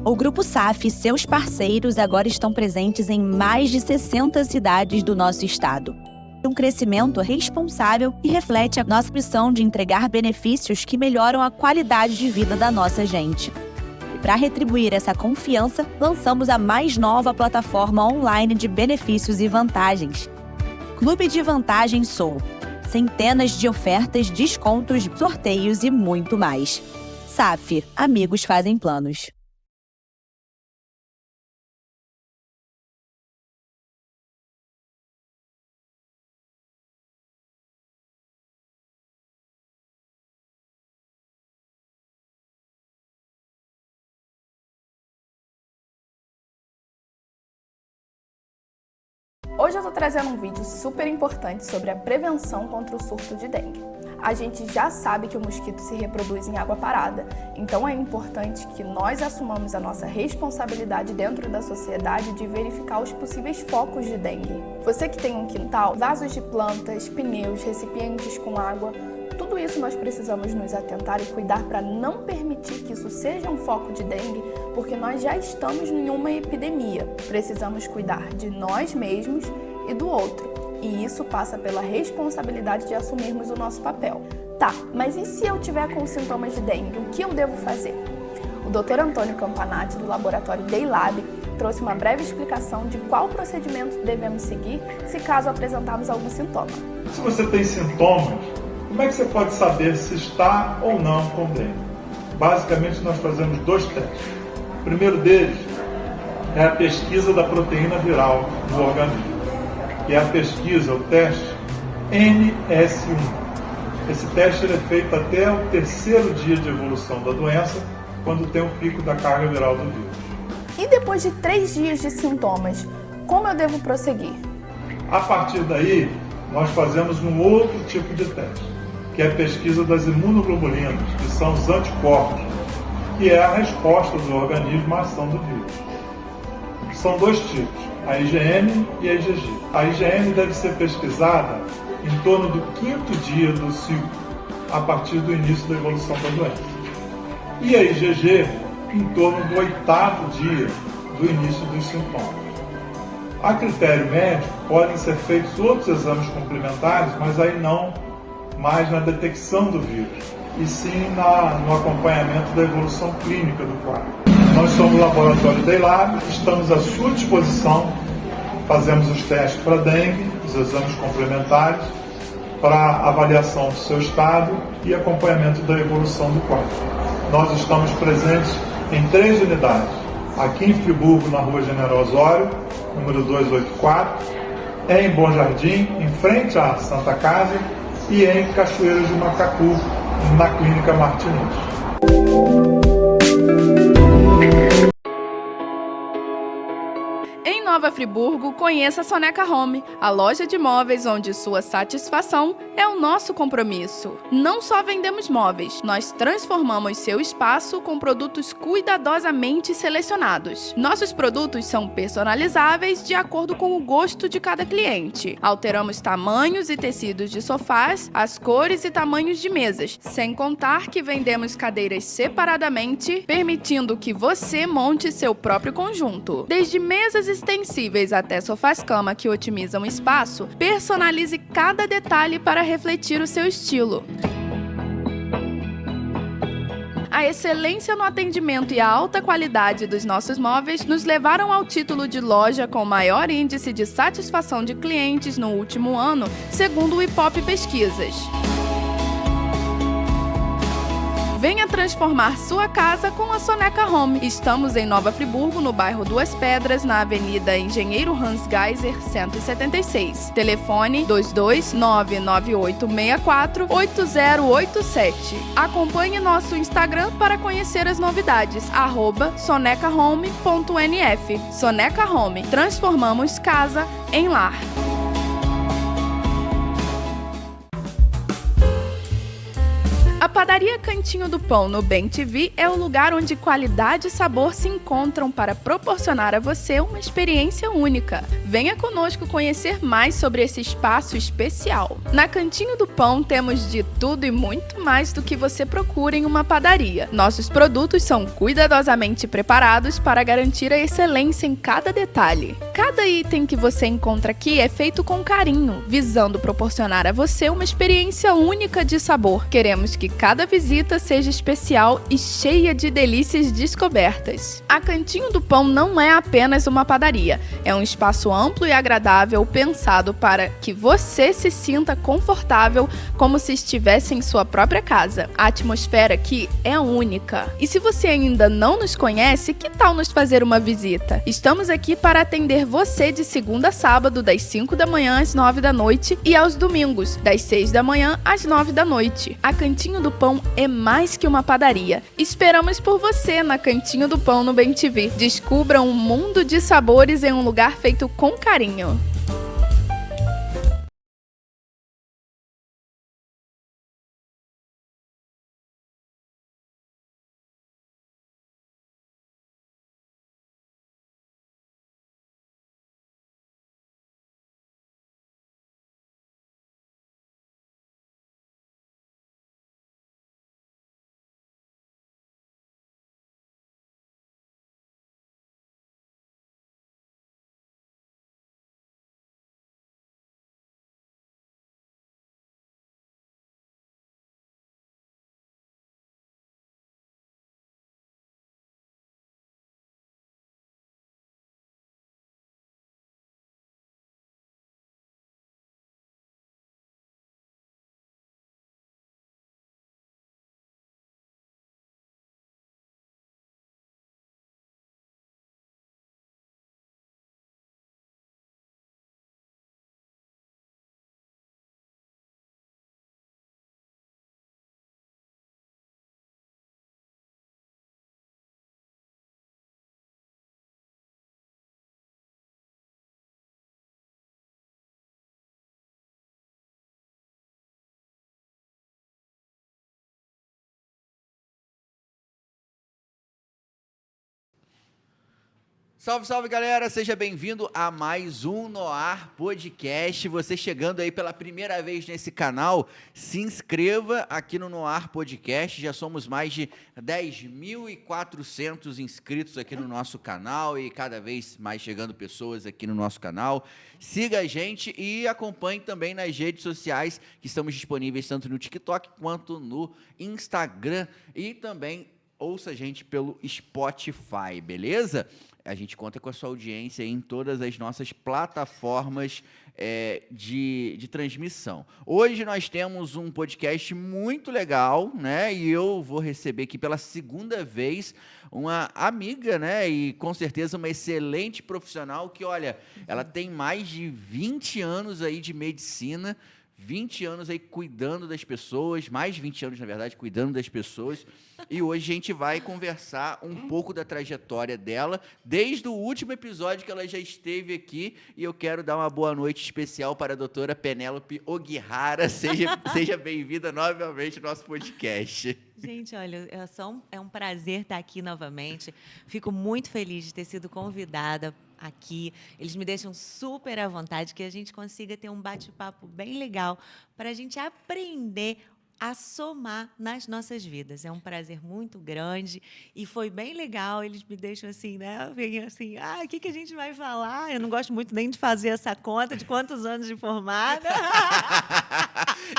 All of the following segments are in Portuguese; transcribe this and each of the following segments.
O Grupo SAF e seus parceiros agora estão presentes em mais de 60 cidades do nosso estado. Um crescimento responsável e reflete a nossa missão de entregar benefícios que melhoram a qualidade de vida da nossa gente. E para retribuir essa confiança, lançamos a mais nova plataforma online de benefícios e vantagens. Clube de Vantagens Sou. Centenas de ofertas, descontos, sorteios e muito mais. SAF, amigos fazem planos. Hoje eu tô trazendo um vídeo super importante sobre a prevenção contra o surto de dengue. A gente já sabe que o mosquito se reproduz em água parada, então é importante que nós assumamos a nossa responsabilidade dentro da sociedade de verificar os possíveis focos de dengue. Você que tem um quintal, vasos de plantas, pneus, recipientes com água, tudo isso nós precisamos nos atentar e cuidar para não permitir que isso seja um foco de dengue, porque nós já estamos em uma epidemia. Precisamos cuidar de nós mesmos e do outro, e isso passa pela responsabilidade de assumirmos o nosso papel. Tá, mas e se eu tiver com sintomas de dengue, o que eu devo fazer? O Dr. Antônio Campanati, do laboratório Daylab, trouxe uma breve explicação de qual procedimento devemos seguir se caso apresentarmos algum sintoma. Se você tem sintomas, como é que você pode saber se está ou não com dengue? Basicamente, nós fazemos 2 testes. O primeiro deles é a pesquisa da proteína viral no organismo, que é a pesquisa, o teste NS1. Esse teste é feito até o 3º dia de evolução da doença, quando tem o pico da carga viral do vírus. E depois de 3 dias de sintomas, como eu devo prosseguir? A partir daí, nós fazemos um outro tipo de teste, que é a pesquisa das imunoglobulinas, que são os anticorpos, que é a resposta do organismo à ação do vírus. São 2 tipos, a IgM e a IgG. A IgM deve ser pesquisada em torno do 5º dia do ciclo, a partir do início da evolução da doença. E a IgG em torno do 8º dia do início dos sintomas. A critério médico, podem ser feitos outros exames complementares, mas aí não mais na detecção do vírus, e sim no acompanhamento da evolução clínica do quadro. Nós somos o Laboratório Daylab, estamos à sua disposição, fazemos os testes para dengue, os exames complementares, para avaliação do seu estado e acompanhamento da evolução do quadro. Nós estamos presentes em 3 unidades, aqui em Friburgo, na Rua General Osório, número 284, em Bom Jardim, em frente à Santa Casa, e em Cachoeiras de Macacu, na Clínica Martinez. Em Nova Friburgo, conheça a Soneca Home, a loja de móveis onde sua satisfação é o nosso compromisso. Não só vendemos móveis, nós transformamos seu espaço com produtos cuidadosamente selecionados. Nossos produtos são personalizáveis de acordo com o gosto de cada cliente. Alteramos tamanhos e tecidos de sofás, as cores e tamanhos de mesas, sem contar que vendemos cadeiras separadamente, permitindo que você monte seu próprio conjunto. Desde mesas extensíveis até sofás-cama que otimizam o espaço, personalize cada detalhe para refletir o seu estilo. A excelência no atendimento e a alta qualidade dos nossos móveis nos levaram ao título de loja com maior índice de satisfação de clientes no último ano, segundo o Ipope Pesquisas. Venha transformar sua casa com a Soneca Home. Estamos em Nova Friburgo, no bairro Duas Pedras, na Avenida Engenheiro Hans Geiser, 176. Telefone 22998648087. Acompanhe nosso Instagram para conhecer as novidades, @sonecahome.nf. Soneca Home. Transformamos casa em lar. A Padaria Cantinho do Pão no Bem-TV é o lugar onde qualidade e sabor se encontram para proporcionar a você uma experiência única. Venha conosco conhecer mais sobre esse espaço especial. Na Cantinho do Pão temos de tudo e muito mais do que você procura em uma padaria. Nossos produtos são cuidadosamente preparados para garantir a excelência em cada detalhe. Cada item que você encontra aqui é feito com carinho, visando proporcionar a você uma experiência única de sabor. Queremos que cada visita seja especial e cheia de delícias descobertas. A Cantinho do Pão não é apenas uma padaria, é um espaço amplo e agradável pensado para que você se sinta confortável como se estivesse em sua própria casa. A atmosfera aqui é única. E se você ainda não nos conhece, que tal nos fazer uma visita? Estamos aqui para atender você de segunda a sábado, das 5 da manhã às 9 da noite e aos domingos, das 6 da manhã às 9 da noite. A Cantinho do Pão é mais que uma padaria. Esperamos por você na Cantinho do Pão no Bem-TV. Descubra um mundo de sabores em um lugar feito com carinho. Salve, salve, galera! Seja bem-vindo a mais um Noar Podcast. Você chegando aí pela primeira vez nesse canal, se inscreva aqui no Noar Podcast. Já somos mais de 10.400 inscritos aqui no nosso canal e cada vez mais chegando pessoas aqui no nosso canal. Siga a gente e acompanhe também nas redes sociais que estamos disponíveis tanto no TikTok quanto no Instagram. E também ouça a gente pelo Spotify, beleza? A gente conta com a sua audiência em todas as nossas plataformas de transmissão. Hoje nós temos um podcast muito legal, né? E eu vou receber aqui pela segunda vez uma amiga, né? E com certeza uma excelente profissional que, olha, ela tem mais de 20 anos aí de medicina, 20 anos aí cuidando das pessoas, mais de 20 anos, na verdade, cuidando das pessoas. E hoje a gente vai conversar um pouco da trajetória dela, desde o último episódio que ela já esteve aqui. E eu quero dar uma boa noite especial para a doutora Penélope Ogihara. Seja bem-vinda novamente ao nosso podcast. Gente, olha, é um prazer estar aqui novamente. Fico muito feliz de ter sido convidada aqui. Eles me deixam super à vontade, que a gente consiga ter um bate-papo bem legal para a gente aprender a somar nas nossas vidas. É um prazer muito grande e foi bem legal. Eles me deixam assim, né? Vem assim, o que a gente vai falar? Eu não gosto muito nem de fazer essa conta de quantos anos de formada.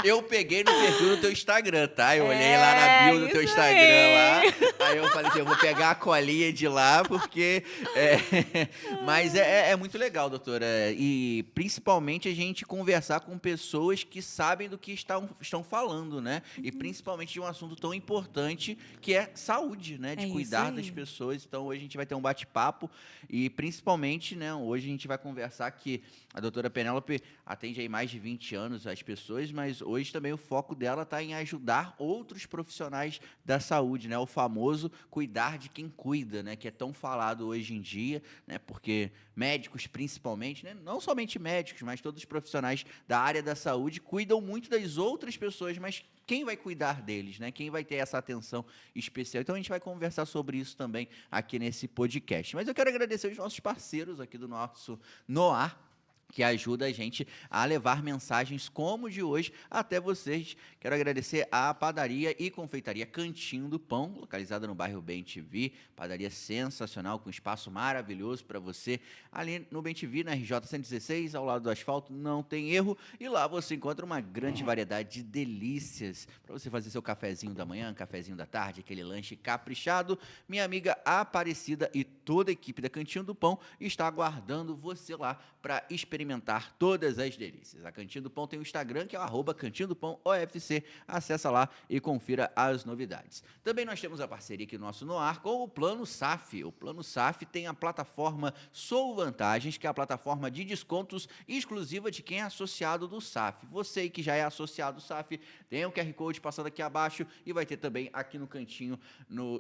Eu peguei no perfil do teu Instagram, tá? Eu olhei lá na bio do teu Instagram lá. Aí eu falei assim, eu vou pegar a colinha de lá, porque... Mas é muito legal, doutora. E principalmente a gente conversar com pessoas que sabem do que estão falando, né? E principalmente de um assunto tão importante que é saúde, né? De cuidar das pessoas. Então hoje a gente vai ter um bate-papo e principalmente, né? Hoje a gente vai conversar que a doutora Penélope atende aí mais de 20 anos as pessoas, mas hoje também o foco dela está em ajudar outros profissionais da saúde, né? O famoso cuidar de quem cuida, né? Que é tão falado hoje em dia, né? Porque médicos principalmente, né? Não somente médicos, mas todos os profissionais da área da saúde cuidam muito das outras pessoas, mas quem vai cuidar deles, né? Quem vai ter essa atenção especial? Então a gente vai conversar sobre isso também aqui nesse podcast. Mas eu quero agradecer os nossos parceiros aqui do nosso Noar, que ajuda a gente a levar mensagens como de hoje até vocês. Quero agradecer à padaria e confeitaria Cantinho do Pão, localizada no bairro Bem-TV, padaria sensacional, com espaço maravilhoso para você, ali no Bem-TV, na RJ 116, ao lado do asfalto, não tem erro, e lá você encontra uma grande variedade de delícias, para você fazer seu cafezinho da manhã, cafezinho da tarde, aquele lanche caprichado. Minha amiga Aparecida e toda a equipe da Cantinho do Pão está aguardando você lá para experimentar todas as delícias. A Cantinho do Pão tem o Instagram, que é o @Cantinho do Pão OFC. Acessa lá e confira as novidades. Também nós temos a parceria aqui no nosso Noar com o Plano SAF. O Plano SAF tem a plataforma Sou Vantagens, que é a plataforma de descontos exclusiva de quem é associado do SAF. Você que já é associado do SAF, tem o QR Code passando aqui abaixo e vai ter também aqui no cantinho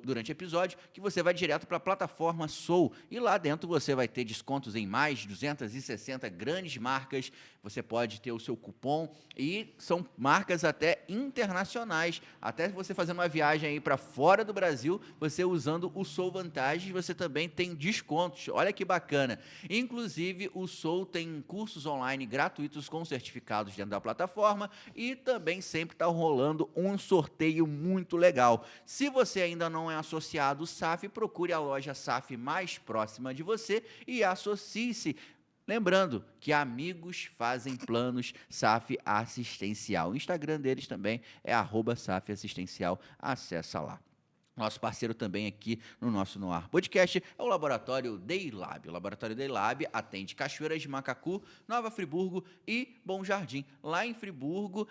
durante o episódio, que você vai direto para a plataforma Sou. E lá dentro você vai ter descontos em mais de 260 grandes marcas, você pode ter o seu cupom e são marcas até internacionais, até você fazendo uma viagem aí para fora do Brasil, você usando o Sou Vantagens, você também tem descontos, olha que bacana. Inclusive o Sou tem cursos online gratuitos com certificados dentro da plataforma e também sempre está rolando um sorteio muito legal. Se você ainda não é associado ao SAF, procure a loja SAF mais próxima de você e associe-se. Lembrando que amigos fazem planos SAF Assistencial. O Instagram deles também é @SAF Assistencial. Acessa lá. Nosso parceiro também aqui no nosso Noar Podcast é o Laboratório Daylab. O Laboratório Daylab atende Cachoeiras de Macacu, Nova Friburgo e Bom Jardim. Lá em Friburgo,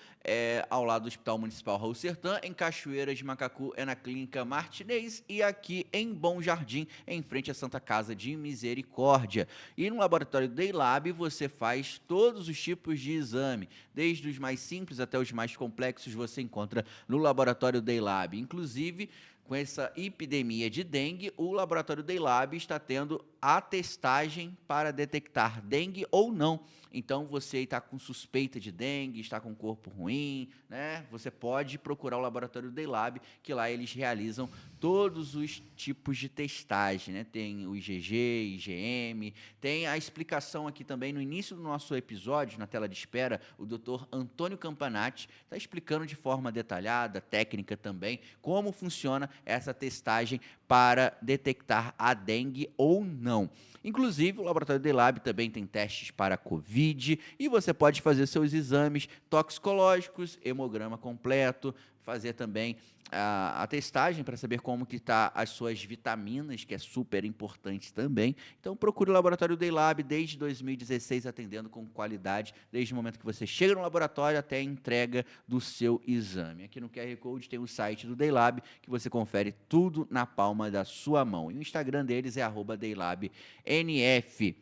ao lado do Hospital Municipal Raul Sertã, em Cachoeiras de Macacu é na Clínica Martinez e aqui em Bom Jardim, em frente à Santa Casa de Misericórdia. E no Laboratório Daylab você faz todos os tipos de exame, desde os mais simples até os mais complexos você encontra no Laboratório Daylab. Inclusive, com essa epidemia de dengue, o Laboratório Daylab está tendo a testagem para detectar dengue ou não. Então, você está com suspeita de dengue, está com corpo ruim, né? Você pode procurar o Laboratório Daylab, que lá eles realizam todos os tipos de testagem, né? Tem o IgG, IgM, tem a explicação aqui também no início do nosso episódio, na tela de espera, o Dr. Antônio Campanati está explicando de forma detalhada, técnica também, como funciona essa testagem para detectar a dengue ou não. Inclusive, o Laboratório Daylab também tem testes para Covid e você pode fazer seus exames toxicológicos, hemograma completo, fazer também a testagem para saber como que está as suas vitaminas, que é super importante também. Então, procure o Laboratório Daylab desde 2016, atendendo com qualidade, desde o momento que você chega no laboratório até a entrega do seu exame. Aqui no QR Code tem o site do Daylab, que você confere tudo na palma da sua mão. E o Instagram deles é @DaylabNF.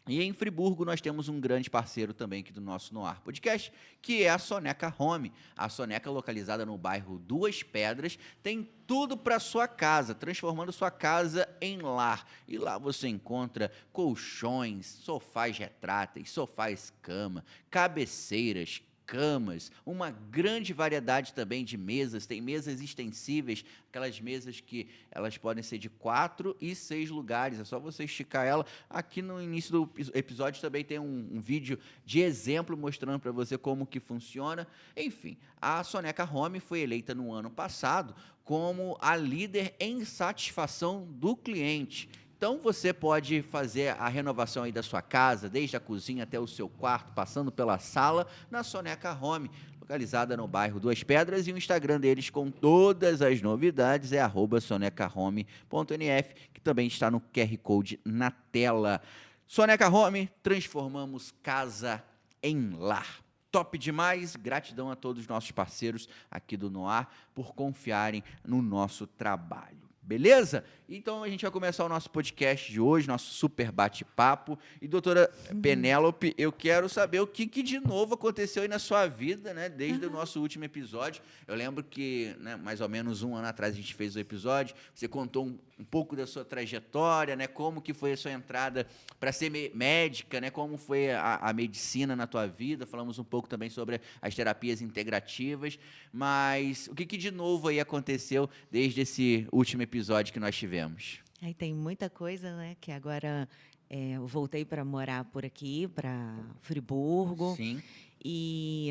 E em Friburgo nós temos um grande parceiro também aqui do nosso Noar Podcast, que é a Soneca Home. A Soneca, localizada no bairro Duas Pedras, tem tudo para sua casa, transformando sua casa em lar. E lá você encontra colchões, sofás retráteis, sofás cama, cabeceiras, camas, uma grande variedade também de mesas, tem mesas extensíveis, aquelas mesas que elas podem ser de 4 e 6 lugares, é só você esticar ela. Aqui no início do episódio também tem um vídeo de exemplo mostrando para você como que funciona. Enfim, a Soneca Home foi eleita no ano passado como a líder em satisfação do cliente. Então, você pode fazer a renovação aí da sua casa, desde a cozinha até o seu quarto, passando pela sala, na Soneca Home, localizada no bairro Duas Pedras, e o Instagram deles com todas as novidades é @sonecahome.nf, que também está no QR Code na tela. Soneca Home, transformamos casa em lar. Top demais, gratidão a todos os nossos parceiros aqui do Noar por confiarem no nosso trabalho. Beleza? Então a gente vai começar o nosso podcast de hoje, nosso super bate-papo. E doutora Penélope, eu quero saber o que de novo aconteceu aí na sua vida, né? Desde o nosso último episódio. Eu lembro que, né, mais ou menos um ano atrás a gente fez o episódio, você contou um pouco da sua trajetória, né? Como que foi a sua entrada para ser médica, né? Como foi a medicina na tua vida. Falamos um pouco também sobre as terapias integrativas, mas o que de novo aí aconteceu desde esse último episódio que nós tivemos? Aí tem muita coisa, né? Que agora eu voltei para morar por aqui, para Friburgo. Sim. E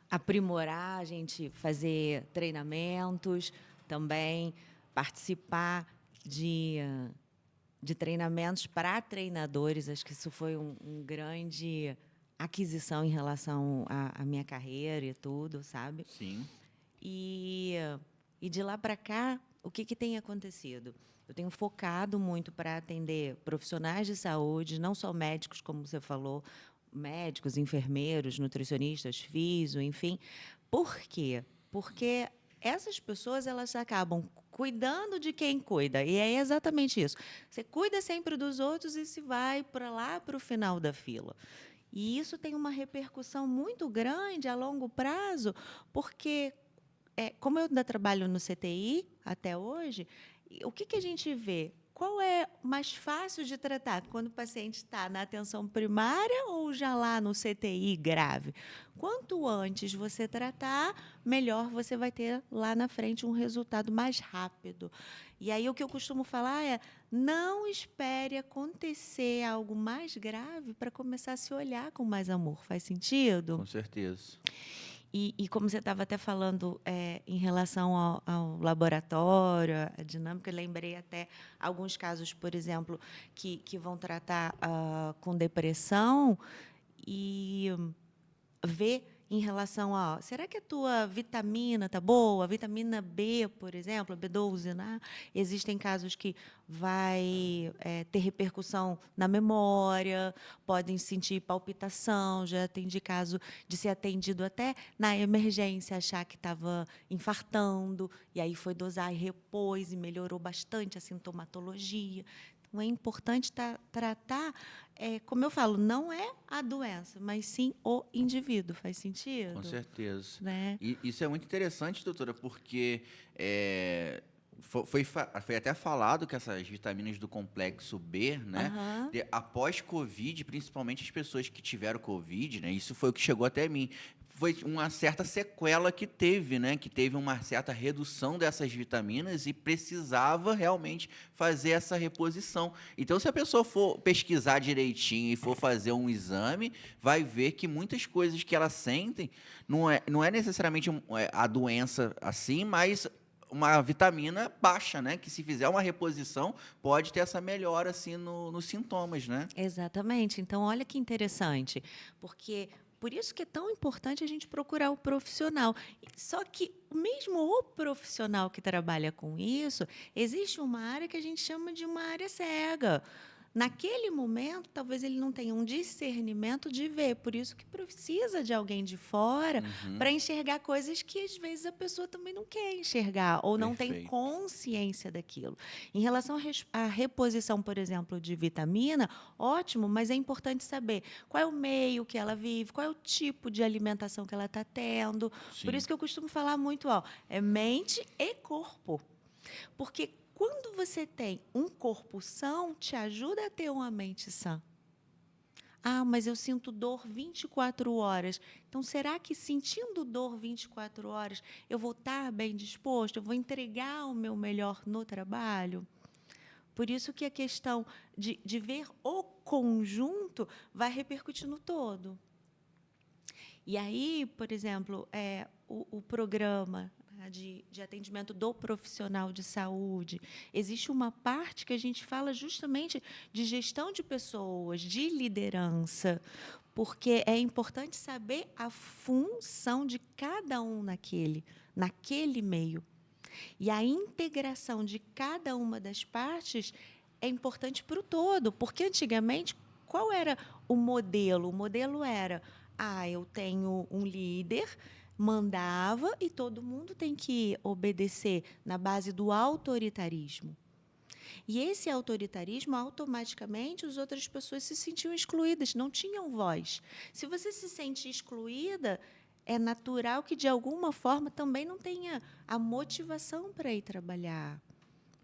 aprimorar, a gente fazer treinamentos também, participar de treinamentos para treinadores. Acho que isso foi um grande aquisição em relação à minha carreira e tudo, sabe? Sim. E de lá para cá, o que tem acontecido? Eu tenho focado muito para atender profissionais de saúde, não só médicos, como você falou, médicos, enfermeiros, nutricionistas, fisio, enfim. Por quê? Porque essas pessoas, elas acabam cuidando de quem cuida. E é exatamente isso. Você cuida sempre dos outros e se vai para lá para o final da fila. E isso tem uma repercussão muito grande a longo prazo, porque, como eu ainda trabalho no CTI até hoje, o que a gente vê? Qual é mais fácil de tratar? Quando o paciente está na atenção primária ou já lá no CTI grave? Quanto antes você tratar, melhor você vai ter lá na frente um resultado mais rápido. E aí o que eu costumo falar é: não espere acontecer algo mais grave para começar a se olhar com mais amor. Faz sentido? Com certeza. E como você estava até falando em relação ao laboratório, a dinâmica, eu lembrei até alguns casos, por exemplo, que vão tratar com depressão e ver em relação a, será que a tua vitamina está boa? A vitamina B, por exemplo, a B12, né? Existem casos que vai ter repercussão na memória, podem sentir palpitação, já tem de caso de ser atendido até na emergência, achar que estava infartando, e aí foi dosar e repôs, e melhorou bastante a sintomatologia. Então, é importante tratar, como eu falo, não é a doença, mas sim o indivíduo. Faz sentido? Com certeza. Né? E isso é muito interessante, doutora, porque foi até falado que essas vitaminas do complexo B, né, após Covid, principalmente as pessoas que tiveram Covid, né, isso foi o que chegou até mim, foi uma certa sequela que teve, né? Que teve uma certa redução dessas vitaminas e precisava realmente fazer essa reposição. Então, se a pessoa for pesquisar direitinho e for fazer um exame, vai ver que muitas coisas que ela sentem não é necessariamente a doença assim, mas uma vitamina baixa, né? Que se fizer uma reposição, pode ter essa melhora assim nos sintomas, né? Exatamente. Então, olha que interessante, porque por isso que é tão importante a gente procurar o profissional. Só que mesmo o profissional que trabalha com isso, existe uma área que a gente chama de uma área cega. Naquele momento, talvez ele não tenha um discernimento de ver. Por isso que precisa de alguém de fora para enxergar coisas que, às vezes, a pessoa também não quer enxergar ou não tem consciência daquilo. Em relação à reposição, por exemplo, de vitamina, ótimo, mas é importante saber qual é o meio que ela vive, qual é o tipo de alimentação que ela está tendo. Sim. Por isso que eu costumo falar muito, é mente e corpo. Porque quando você tem um corpo são, te ajuda a ter uma mente sã. Ah, mas eu sinto dor 24 horas. Então, será que sentindo dor 24 horas, eu vou estar bem disposto? Eu vou entregar o meu melhor no trabalho? Por isso que a questão de ver o conjunto vai repercutir no todo. E aí, por exemplo, o programa de atendimento do profissional de saúde, existe uma parte que a gente fala justamente de gestão de pessoas, de liderança, porque é importante saber a função de cada um naquele meio. E a integração de cada uma das partes é importante para o todo, porque antigamente, qual era o modelo? O modelo era, eu tenho um líder, mandava e todo mundo tem que obedecer na base do autoritarismo. E esse autoritarismo, automaticamente, as outras pessoas se sentiam excluídas, não tinham voz. Se você se sente excluída, é natural que, de alguma forma, também não tenha a motivação para ir trabalhar.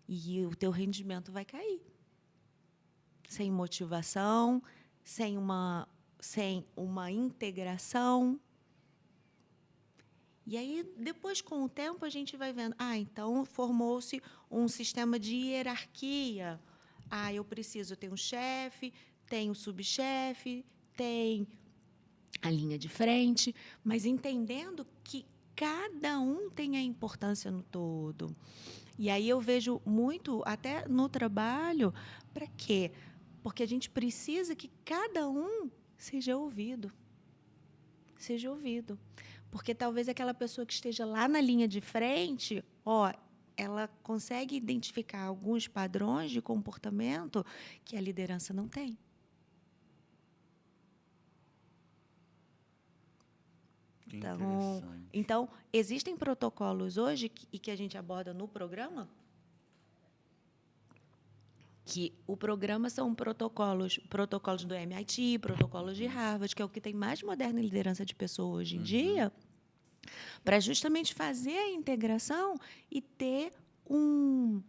E o teu rendimento vai cair. Sem motivação, sem uma integração. E aí, depois, com o tempo, a gente vai vendo, então formou-se um sistema de hierarquia. Eu preciso ter um chefe, tem o subchefe, tem a linha de frente, mas entendendo que cada um tem a importância no todo. E aí eu vejo muito, até no trabalho, para quê? Porque a gente precisa que cada um seja ouvido. Seja ouvido. Porque talvez aquela pessoa que esteja lá na linha de frente, ela consegue identificar alguns padrões de comportamento que a liderança não tem. Então, existem protocolos hoje que a gente aborda no programa, que o programa são protocolos do MIT, protocolos de Harvard, que é o que tem mais moderno em liderança de pessoas hoje em dia, para justamente fazer a integração e ter um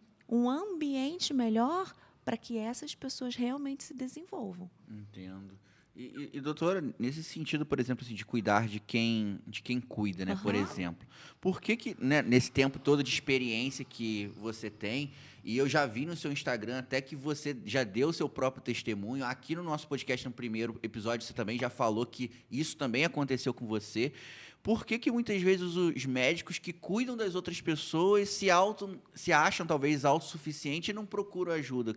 ambiente melhor para que essas pessoas realmente se desenvolvam. Entendo. E, doutora, nesse sentido, por exemplo, assim, de cuidar de quem cuida, né? Por exemplo, por que, né, nesse tempo todo de experiência que você tem, e eu já vi no seu Instagram até que você já deu o seu próprio testemunho, aqui no nosso podcast, no primeiro episódio, você também já falou que isso também aconteceu com você. Por que muitas vezes os médicos que cuidam das outras pessoas se acham talvez autossuficientes e não procuram ajuda?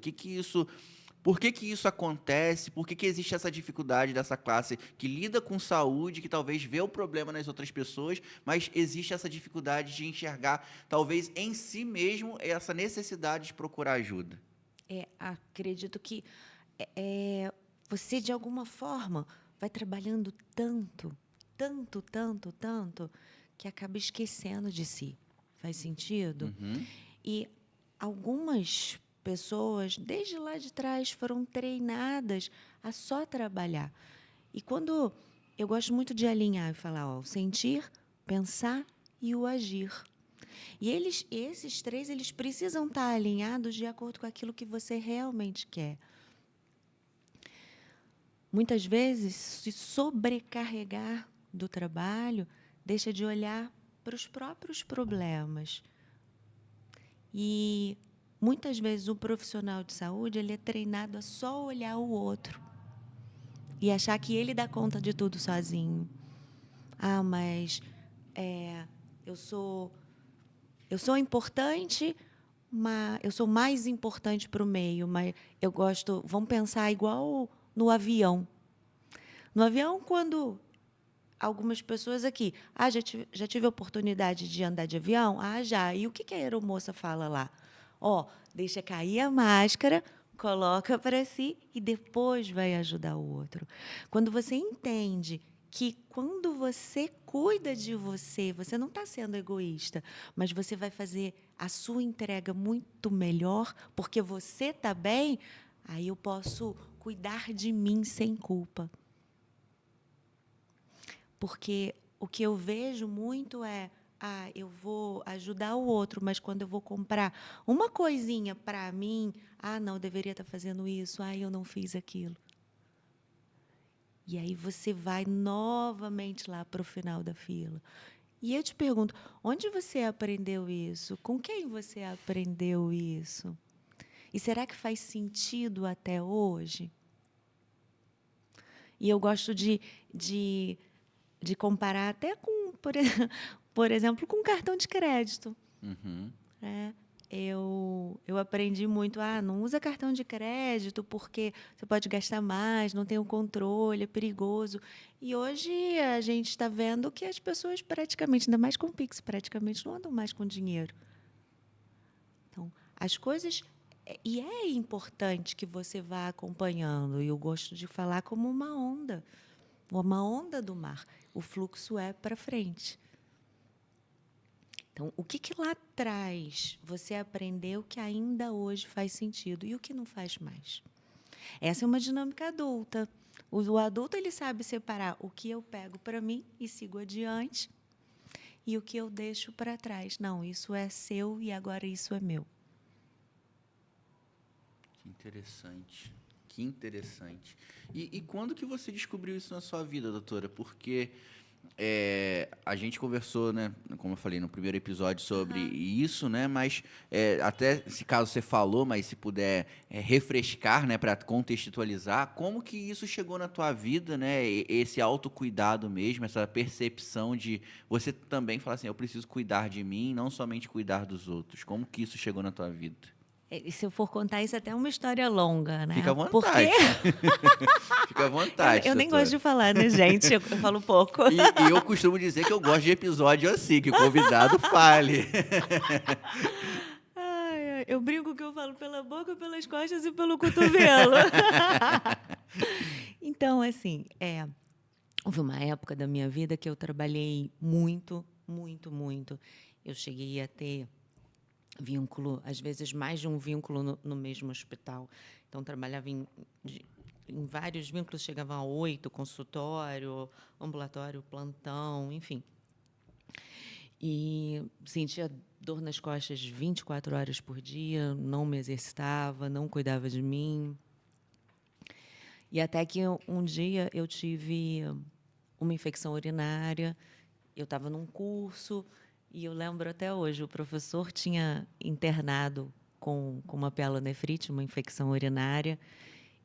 Por que isso acontece? Por que existe essa dificuldade dessa classe que lida com saúde, que talvez vê o problema nas outras pessoas, mas existe essa dificuldade de enxergar, talvez, em si mesmo, essa necessidade de procurar ajuda? Acredito que você, de alguma forma, vai trabalhando tanto, que acaba esquecendo de si. Faz sentido? E algumas pessoas, desde lá de trás, foram treinadas a só trabalhar. E quando eu gosto muito de alinhar e falar, o sentir, pensar e o agir. E esses três, eles precisam estar alinhados de acordo com aquilo que você realmente quer. Muitas vezes, se sobrecarregar do trabalho, deixa de olhar para os próprios problemas. E muitas vezes o profissional de saúde ele é treinado a só olhar o outro e achar que ele dá conta de tudo sozinho. Mas eu sou importante, mas eu sou mais importante para o meio, mas eu gosto. Vamos pensar igual no avião. No avião, quando algumas pessoas aqui, já tive a oportunidade de andar de avião? Já. E o que a aeromoça fala lá? Deixa cair a máscara, coloca para si e depois vai ajudar o outro. Quando você entende que quando você cuida de você, você não está sendo egoísta, mas você vai fazer a sua entrega muito melhor, porque você está bem, aí eu posso cuidar de mim sem culpa. Porque o que eu vejo muito é, eu vou ajudar o outro, mas quando eu vou comprar uma coisinha para mim, não, eu deveria estar fazendo isso, eu não fiz aquilo. E aí você vai novamente lá para o final da fila. E eu te pergunto, onde você aprendeu isso? Com quem você aprendeu isso? E será que faz sentido até hoje? E eu gosto de comparar até com, por exemplo, com cartão de crédito. Eu aprendi muito, não usa cartão de crédito porque você pode gastar mais, não tem o controle, é perigoso. E hoje a gente está vendo que as pessoas praticamente, ainda mais com o Pix, praticamente não andam mais com dinheiro. Então, as coisas... E é importante que você vá acompanhando. E eu gosto de falar como uma onda do mar. O fluxo é para frente. Então, o que lá atrás você aprendeu que ainda hoje faz sentido e o que não faz mais? Essa é uma dinâmica adulta. O adulto ele sabe separar o que eu pego para mim e sigo adiante e o que eu deixo para trás. Não, isso é seu e agora isso é meu. interessante. Que interessante. E quando que você descobriu isso na sua vida, doutora? Porque a gente conversou, né, como eu falei no primeiro episódio, sobre isso, né? Mas até se caso você falou, mas se puder refrescar, né, para contextualizar, como que isso chegou na tua vida, né? Esse autocuidado mesmo, essa percepção de você também falar assim, eu preciso cuidar de mim, não somente cuidar dos outros. Como que isso chegou na tua vida? E se eu for contar isso, é até uma história longa, né? Fica à Porque vontade. Fica à vontade, eu nem doutora. gosto de falar, né, gente? Eu falo pouco. E eu costumo dizer que eu gosto de episódio assim, que o convidado fale. Ai, eu brinco que eu falo pela boca, pelas costas e pelo cotovelo. Então, assim, houve uma época da minha vida que eu trabalhei muito, muito, muito. Eu cheguei a ter vínculo, às vezes mais de um vínculo no mesmo hospital. Então, trabalhava em vários vínculos, chegava a 8, consultório, ambulatório, plantão, enfim. E sentia dor nas costas 24 horas por dia, não me exercitava, não cuidava de mim. E até que um dia eu tive uma infecção urinária, eu estava num curso, e eu lembro até hoje, o professor tinha internado com uma pielonefrite, uma infecção urinária,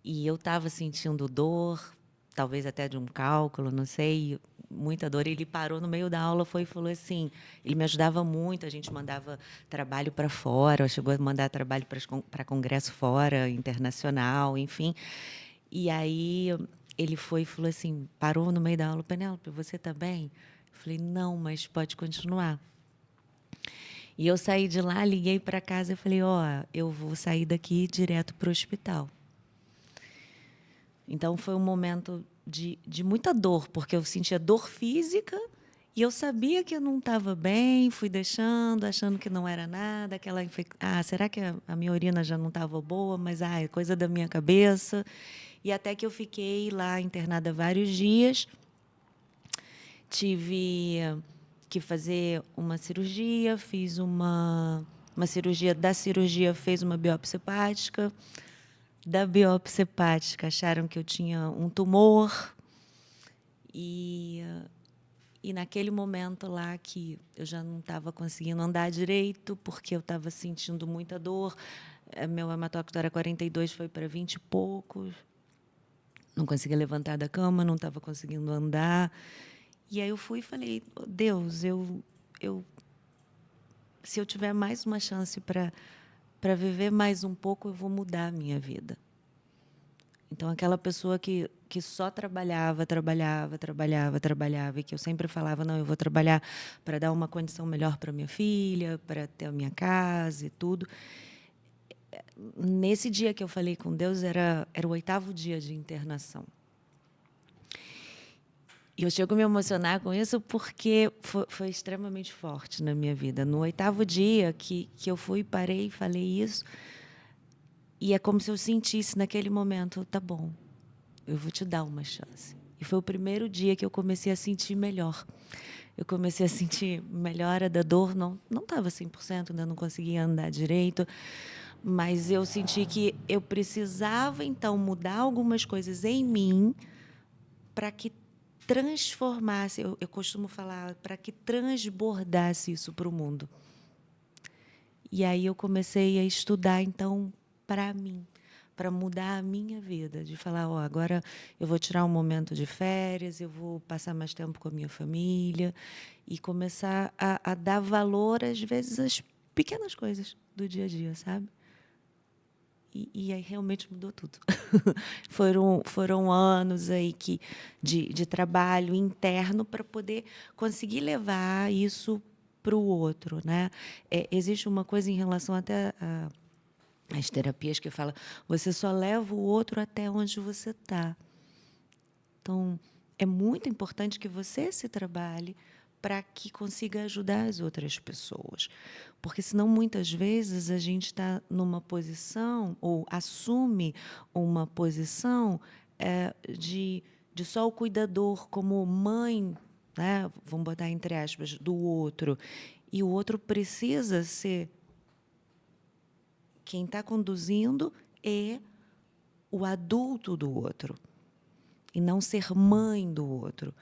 e eu estava sentindo dor, talvez até de um cálculo, não sei, muita dor. Ele parou no meio da aula, foi e falou assim, ele me ajudava muito, a gente mandava trabalho para fora, chegou a mandar trabalho para congresso fora, internacional, enfim. E aí ele foi e falou assim, parou no meio da aula, Penélope, você está bem? Eu falei, não, mas pode continuar. E eu saí de lá, liguei para casa e falei, eu vou sair daqui direto para o hospital. Então, foi um momento de muita dor, porque eu sentia dor física e eu sabia que eu não estava bem, fui deixando, achando que não era nada, será que a minha urina já não estava boa? Mas, é coisa da minha cabeça. E até que eu fiquei lá internada vários dias, tive que fazer uma cirurgia, fiz uma cirurgia, da cirurgia fez uma biópsia hepática, da biópsia hepática acharam que eu tinha um tumor e naquele momento lá que eu já não estava conseguindo andar direito porque eu estava sentindo muita dor, meu hematócrito era 42, foi para 20 e poucos, não conseguia levantar da cama, não estava conseguindo andar. E aí eu fui e falei, Deus, se eu tiver mais uma chance para viver mais um pouco, eu vou mudar a minha vida. Então, aquela pessoa que só trabalhava, e que eu sempre falava, não, eu vou trabalhar para dar uma condição melhor para minha filha, para ter a minha casa e tudo. Nesse dia que eu falei com Deus, era o 8º dia de internação. E eu chego a me emocionar com isso porque foi extremamente forte na minha vida. No 8º dia que eu fui, parei e falei isso, e é como se eu sentisse naquele momento, tá bom, eu vou te dar uma chance. E foi o primeiro dia que eu comecei a sentir melhor. Eu comecei a sentir melhora da dor, não estava 100%, ainda não conseguia andar direito, mas eu senti que eu precisava, então, mudar algumas coisas em mim para que transformasse, eu costumo falar, para que transbordasse isso para o mundo. E aí eu comecei a estudar, então, para mim, para mudar a minha vida, de falar, agora eu vou tirar um momento de férias, eu vou passar mais tempo com a minha família e começar a dar valor, às vezes, às pequenas coisas do dia a dia, sabe? E aí realmente mudou tudo. Foram anos aí de trabalho interno para poder conseguir levar isso para o outro, né? Existe uma coisa em relação até às terapias que fala, você só leva o outro até onde você está. Então, é muito importante que você se trabalhe para que consiga ajudar as outras pessoas. Porque, senão, muitas vezes, a gente está numa posição, ou assume uma posição de só o cuidador, como mãe, né? Vamos botar entre aspas, do outro. E o outro precisa ser quem está conduzindo é o adulto do outro e não ser mãe do outro.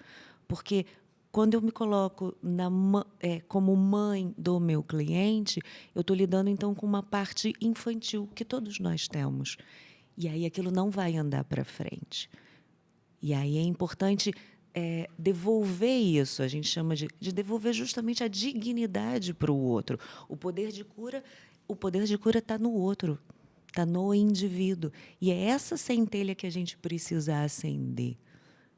Porque quando eu me coloco como mãe do meu cliente, eu estou lidando, então, com uma parte infantil que todos nós temos. E aí aquilo não vai andar para frente. E aí é importante devolver isso. A gente chama de devolver justamente a dignidade para o outro. O poder de cura está no outro, está no indivíduo. E é essa centelha que a gente precisa acender.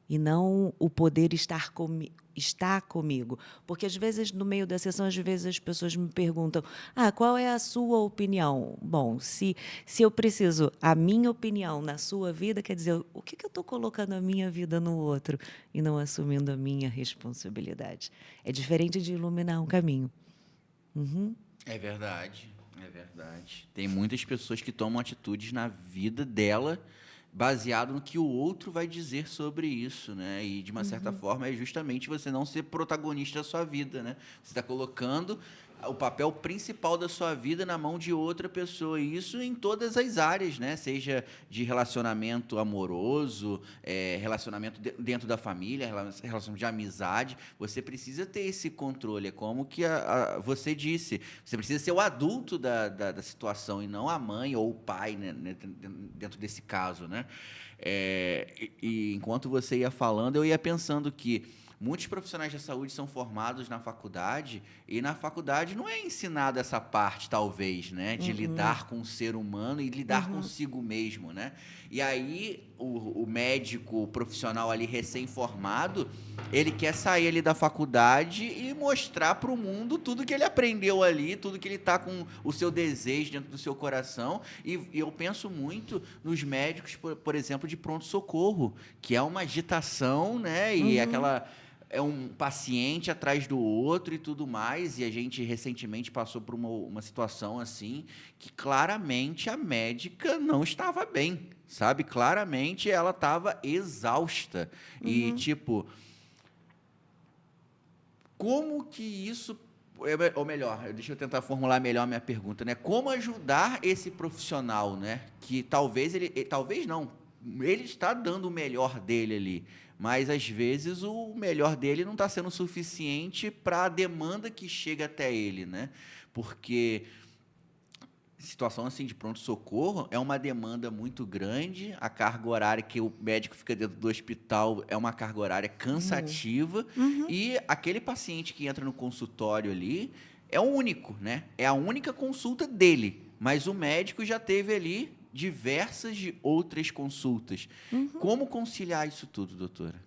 E não o poder estar comigo. Porque, às vezes, no meio da sessão, às vezes as pessoas me perguntam: qual é a sua opinião? Bom, se eu preciso a minha opinião na sua vida, quer dizer, o que eu estou colocando a minha vida no outro e não assumindo a minha responsabilidade? É diferente de iluminar um caminho. Uhum. É verdade, é verdade. Tem muitas pessoas que tomam atitudes na vida dela baseado no que o outro vai dizer sobre isso, né? E, de uma certa forma, é justamente você não ser protagonista da sua vida, né? Você está colocando o papel principal da sua vida na mão de outra pessoa, e isso em todas as áreas, né? Seja de relacionamento amoroso, relacionamento dentro da família, relação de amizade, você precisa ter esse controle. É como que você disse, você precisa ser o adulto da situação e não a mãe ou o pai, né? Dentro desse caso, né? E enquanto você ia falando, eu ia pensando que muitos profissionais da saúde são formados na faculdade, e na faculdade não é ensinada essa parte, talvez, né, de lidar com o ser humano e lidar consigo mesmo, né? E aí o médico, o profissional ali recém-formado, ele quer sair ali da faculdade e mostrar para o mundo tudo que ele aprendeu ali, tudo que ele está com o seu desejo dentro do seu coração. E eu penso muito nos médicos, por exemplo, de pronto-socorro, que é uma agitação, né? E é um paciente atrás do outro e tudo mais, e a gente recentemente passou por uma situação assim, que claramente a médica não estava bem, sabe? Claramente ela estava exausta. E, tipo, como que isso... Ou melhor, deixa eu tentar formular melhor a minha pergunta, né? Como ajudar esse profissional, né? Que talvez talvez não, ele está dando o melhor dele ali, mas às vezes o melhor dele não está sendo suficiente para a demanda que chega até ele, né? Porque situação assim de pronto-socorro é uma demanda muito grande, a carga horária que o médico fica dentro do hospital é uma carga horária cansativa, e aquele paciente que entra no consultório ali é o único, né? É a única consulta dele, mas o médico já teve ali diversas de outras consultas. Como conciliar isso tudo, doutora?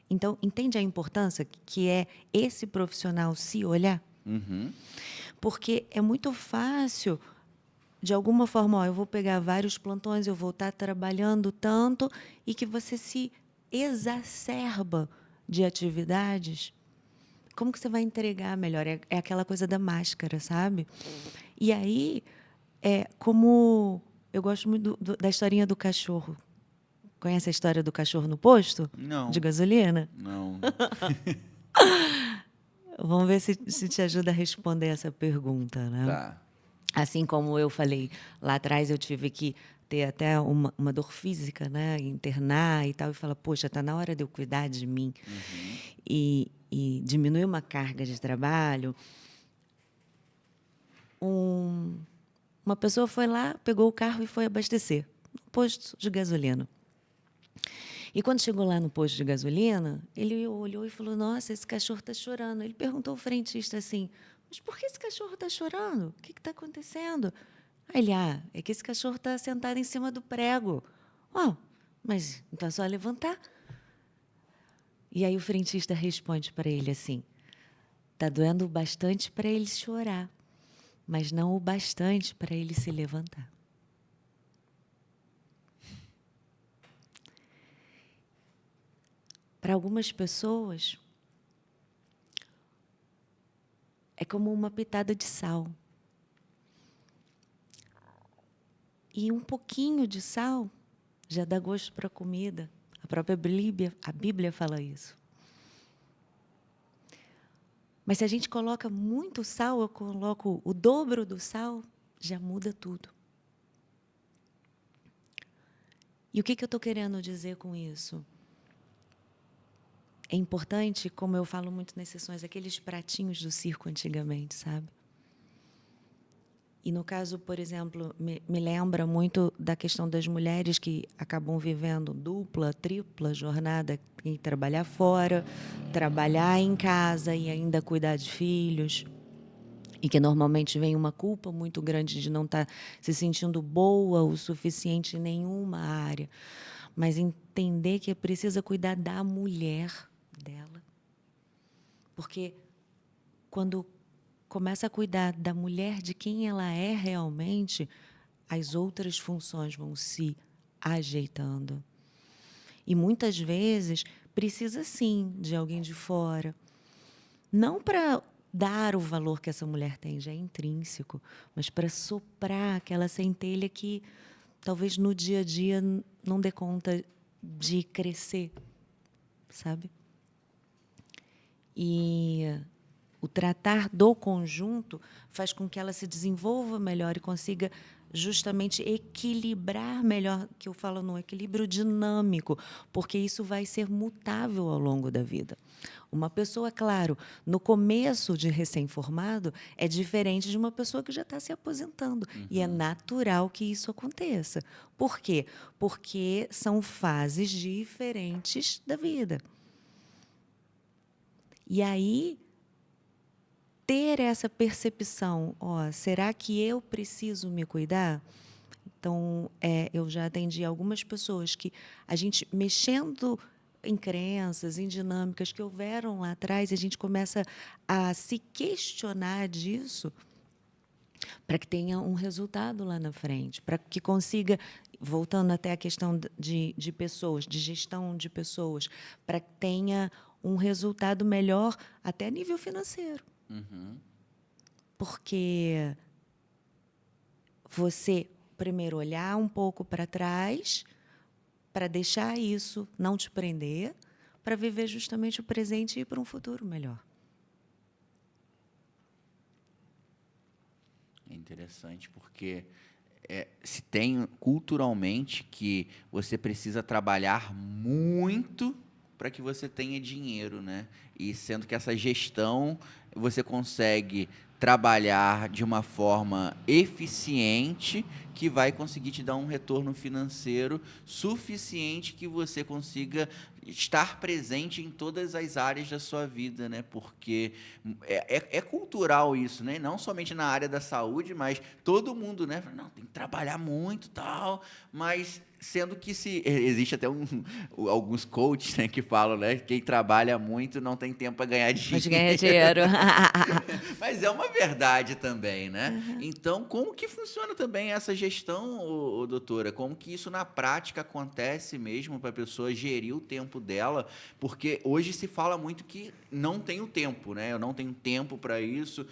Então, entende a importância que é esse profissional se olhar? Porque é muito fácil, de alguma forma, eu vou pegar vários plantões, eu vou estar trabalhando tanto, e que você se exacerba de atividades. Como que você vai entregar melhor? É aquela coisa da máscara, sabe? E aí, como eu gosto muito da historinha do cachorro. Conhece a história do cachorro no posto? Não. De gasolina? Não. Vamos ver se te ajuda a responder essa pergunta, né? Tá. Assim como eu falei lá atrás, eu tive que ter até uma dor física, né? Internar e tal, e falar, poxa, está na hora de eu cuidar de mim. E diminuir uma carga de trabalho. Uma pessoa foi lá, pegou o carro e foi abastecer no posto de gasolina. E quando chegou lá no posto de gasolina, ele olhou e falou, nossa, esse cachorro está chorando. Ele perguntou ao frentista assim, mas por que esse cachorro está chorando? O que está acontecendo? Aí ele, é que esse cachorro está sentado em cima do prego. Mas então é só levantar. E aí o frentista responde para ele assim, está doendo bastante para ele chorar, mas não o bastante para ele se levantar. Para algumas pessoas, é como uma pitada de sal. E um pouquinho de sal já dá gosto para a comida. A própria Bíblia fala isso. Mas se a gente coloca muito sal, eu coloco o dobro do sal, já muda tudo. E o que eu estou querendo dizer com isso? É importante, como eu falo muito nas sessões, aqueles pratinhos do circo antigamente, sabe? E no caso, por exemplo, me lembra muito da questão das mulheres que acabam vivendo dupla, tripla jornada, em trabalhar fora, trabalhar em casa e ainda cuidar de filhos. E que normalmente vem uma culpa muito grande de não estar se sentindo boa o suficiente em nenhuma área. Mas entender que precisa cuidar da mulher dela. Porque quando começa a cuidar da mulher, de quem ela é realmente, as outras funções vão se ajeitando. E muitas vezes precisa sim de alguém de fora. Não para dar o valor que essa mulher tem, já é intrínseco, mas para soprar aquela centelha que talvez no dia a dia não dê conta de crescer, sabe? E o tratar do conjunto faz com que ela se desenvolva melhor e consiga justamente equilibrar melhor, que eu falo no equilíbrio dinâmico, porque isso vai ser mutável ao longo da vida. Uma pessoa, claro, no começo de recém-formado, é diferente de uma pessoa que já está se aposentando. E é natural que isso aconteça. Por quê? Porque são fases diferentes da vida. E aí, ter essa percepção, será que eu preciso me cuidar? Então, eu já atendi algumas pessoas que a gente, mexendo em crenças, em dinâmicas que houveram lá atrás, a gente começa a se questionar disso para que tenha um resultado lá na frente, para que consiga, voltando até a questão de pessoas, de gestão de pessoas, para que tenha um resultado melhor até a nível financeiro. Porque você primeiro olhar um pouco para trás, para deixar isso não te prender, para viver justamente o presente e ir para um futuro melhor. É interessante porque se tem culturalmente que você precisa trabalhar muito para que você tenha dinheiro, né? E sendo que essa gestão você consegue trabalhar de uma forma eficiente que vai conseguir te dar um retorno financeiro suficiente que você consiga estar presente em todas as áreas da sua vida, né? Porque é cultural isso, né? Não somente na área da saúde, mas todo mundo, né? Não, tem que trabalhar muito, tal, mas sendo que existe até alguns coaches, né, que falam, né, quem trabalha muito não tem tempo para ganhar dinheiro. Pode ganhar dinheiro. Mas é uma verdade também, né? Então, como que funciona também essa gestão, doutora? Como que isso na prática acontece mesmo para a pessoa gerir o tempo dela? Porque hoje se fala muito que não tem o tempo, né? Eu não tenho tempo para isso.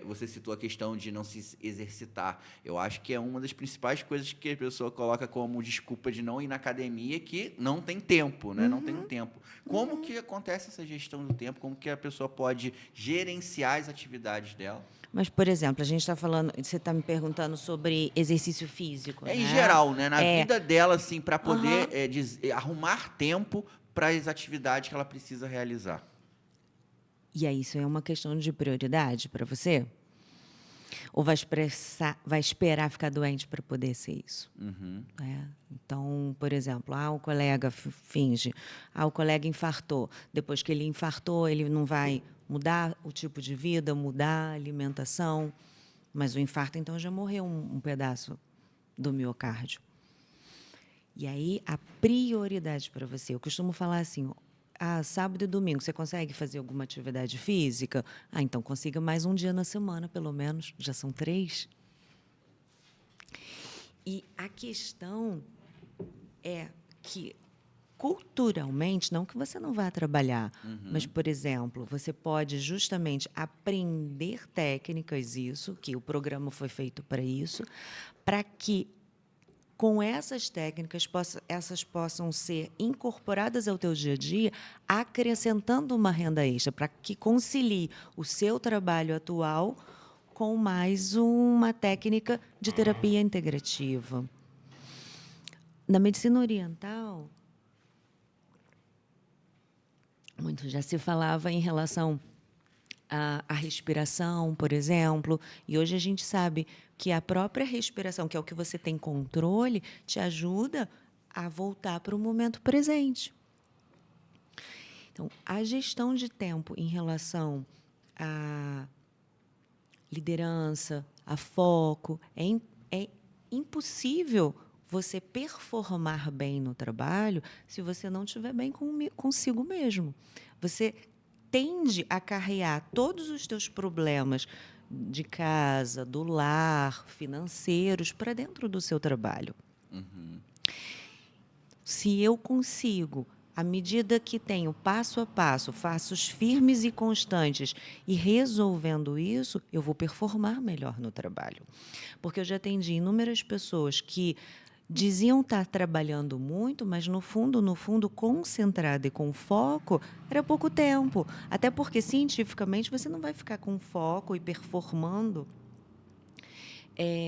Você citou a questão de não se exercitar. Eu acho que é uma das principais coisas que a pessoa coloca como desculpa de não ir na academia, que não tem tempo, né? Não tem tempo. Como que acontece essa gestão do tempo? Como que a pessoa pode gerenciar as atividades dela? Mas, por exemplo, a gente está falando, você está me perguntando sobre exercício físico, né? Em geral, né? Na vida dela, assim, para poder arrumar tempo para as atividades que ela precisa realizar. E aí, isso é uma questão de prioridade para você? Ou vai esperar ficar doente para poder ser isso? Então, por exemplo, o colega finge, o colega infartou. Depois que ele infartou, ele não vai mudar o tipo de vida, mudar a alimentação. Mas o infarto, então, já morreu um pedaço do miocárdio. E aí, a prioridade para você, eu costumo falar assim, sábado e domingo, você consegue fazer alguma atividade física? Então consiga mais um dia na semana, pelo menos. Já são 3. E a questão é que, culturalmente, não que você não vá trabalhar, mas, por exemplo, você pode justamente aprender técnicas, que o programa foi feito para isso, para que com essas técnicas, essas possam ser incorporadas ao teu dia a dia, acrescentando uma renda extra, para que concilie o seu trabalho atual com mais uma técnica de terapia integrativa. Na medicina oriental, muito já se falava em relação à respiração, por exemplo, e hoje a gente sabe que a própria respiração, que é o que você tem controle, te ajuda a voltar para o momento presente. Então, a gestão de tempo em relação à liderança, a foco, é impossível você performar bem no trabalho se você não estiver bem consigo mesmo. Você tende a carregar todos os teus problemas de casa, do lar, financeiros, para dentro do seu trabalho. Se eu consigo, à medida que tenho passo a passo, passos firmes e constantes, e resolvendo isso, eu vou performar melhor no trabalho. Porque eu já atendi inúmeras pessoas que diziam estar trabalhando muito, mas no fundo, concentrada e com foco, era pouco tempo. Até porque, cientificamente, você não vai ficar com foco e performando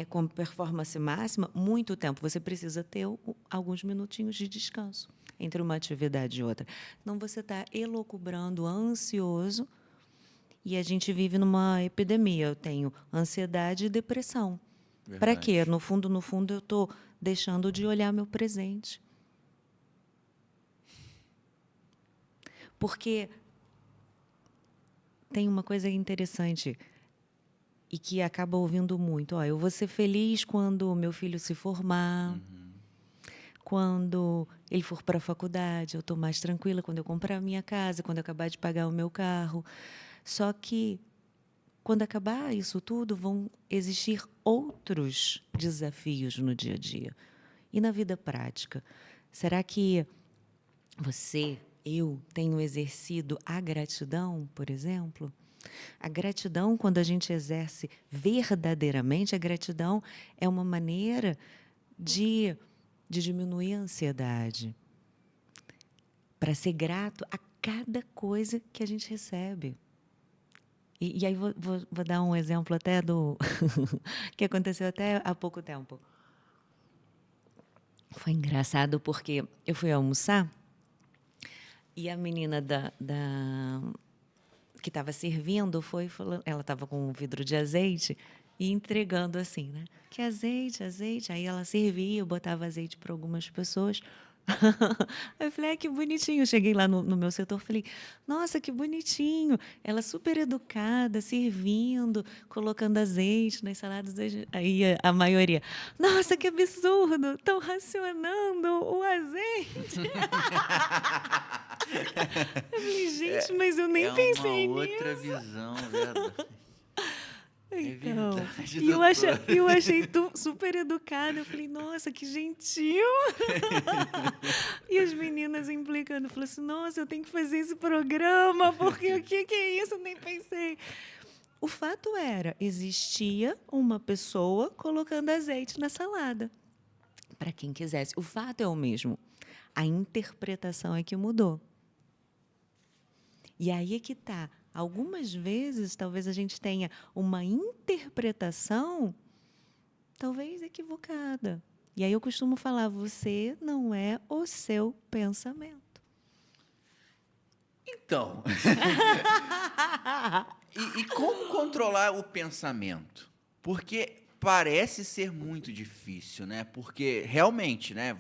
com performance máxima muito tempo. Você precisa ter alguns minutinhos de descanso entre uma atividade e outra. Não você está elucubrando, ansioso, e a gente vive numa epidemia. Eu tenho ansiedade e depressão. Para quê? No fundo, eu estou deixando de olhar meu presente. Porque tem uma coisa interessante e que acaba ouvindo muito. Eu vou ser feliz quando meu filho se formar, quando ele for para a faculdade, eu estou mais tranquila, quando eu comprar a minha casa, quando eu acabar de pagar o meu carro. Só que, quando acabar isso tudo, vão existir outros desafios no dia a dia. E na vida prática? Será que eu, tenho exercido a gratidão, por exemplo? A gratidão, quando a gente exerce verdadeiramente, a gratidão é uma maneira de diminuir a ansiedade, para ser grato a cada coisa que a gente recebe. E aí vou dar um exemplo até do que aconteceu até há pouco tempo. Foi engraçado porque eu fui almoçar e a menina que estava servindo foi falando, ela estava com um vidro de azeite e entregando assim, né? Que azeite. Aí ela servia, eu botava azeite para algumas pessoas. Aí eu falei, que bonitinho. Eu cheguei lá no meu setor, falei, nossa, que bonitinho. Ela super educada, servindo, colocando azeite nas saladas. Aí a maioria, nossa, que absurdo, estão racionando o azeite. Eu falei, gente, mas eu nem pensei nisso. É uma outra visão, verdade. Então, verdade, e eu achei super educada. Eu falei, nossa, que gentil. E as meninas implicando. Falaram assim, nossa, eu tenho que fazer esse programa, porque o que é isso? Eu nem pensei. O fato existia uma pessoa colocando azeite na salada, para quem quisesse. O fato é o mesmo. A interpretação é que mudou. E aí é que está. Algumas vezes, talvez a gente tenha uma interpretação, talvez equivocada. E aí eu costumo falar, você não é o seu pensamento. Então, e como controlar o pensamento? Porque parece ser muito difícil, né? Porque realmente, né?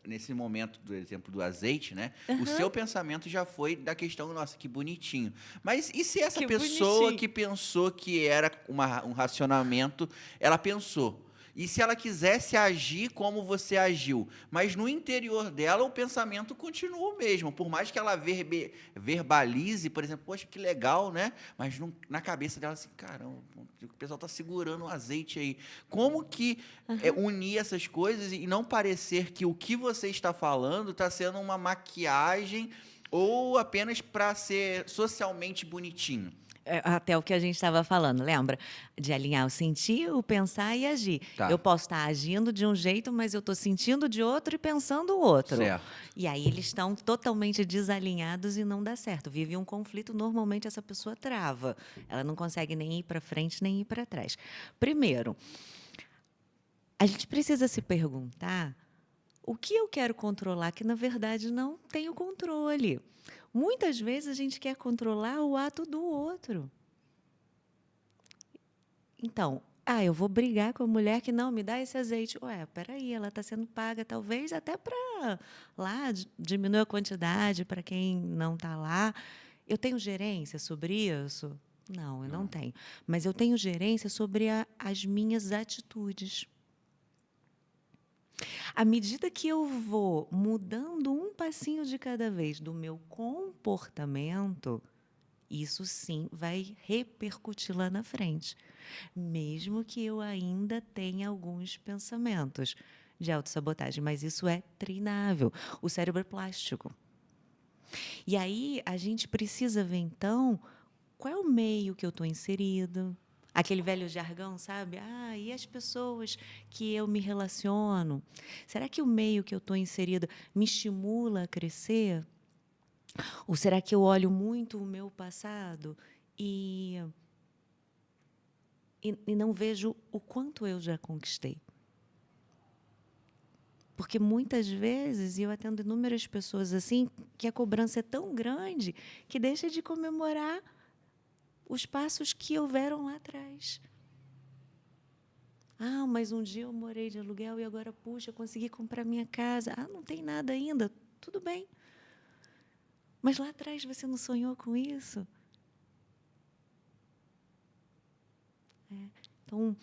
Nesse momento do exemplo do azeite, né? O seu pensamento já foi da questão, nossa, que bonitinho. Mas e se essa pessoa que pensou que era um racionamento, ela pensou? E se ela quisesse agir como você agiu? Mas no interior dela o pensamento continua o mesmo. Por mais que ela verbalize, por exemplo, poxa, que legal, né? Mas na cabeça dela assim, caramba, o pessoal está segurando o azeite aí. Como que unir essas coisas e não parecer que o que você está falando está sendo uma maquiagem ou apenas para ser socialmente bonitinho? Até o que a gente estava falando, lembra? De alinhar o sentir, o pensar e agir. Tá. Eu posso estar agindo de um jeito, mas eu estou sentindo de outro e pensando o outro. Certo. E aí eles estão totalmente desalinhados e não dá certo. Vive um conflito, normalmente essa pessoa trava. Ela não consegue nem ir para frente, nem ir para trás. Primeiro, a gente precisa se perguntar o que eu quero controlar, que na verdade não tenho controle. Muitas vezes a gente quer controlar o ato do outro. Então, eu vou brigar com a mulher que não me dá esse azeite. Ué, peraí, ela está sendo paga talvez até para lá diminuir a quantidade para quem não está lá. Eu tenho gerência sobre isso? Não, eu não tenho. Mas eu tenho gerência sobre as minhas atitudes. À medida que eu vou mudando um passinho de cada vez do meu comportamento, isso sim vai repercutir lá na frente, mesmo que eu ainda tenha alguns pensamentos de autossabotagem, mas isso é treinável. O cérebro é plástico. E aí a gente precisa ver, então, qual é o meio que eu estou inserido. Aquele velho jargão, sabe? E as pessoas que eu me relaciono? Será que o meio que eu estou inserida me estimula a crescer? Ou será que eu olho muito o meu passado e não vejo o quanto eu já conquistei? Porque muitas vezes, e eu atendo inúmeras pessoas assim, que a cobrança é tão grande que deixa de comemorar os passos que houveram lá atrás. Mas um dia eu morei de aluguel e agora, puxa, consegui comprar minha casa. Não tem nada ainda. Tudo bem. Mas lá atrás você não sonhou com isso? Então,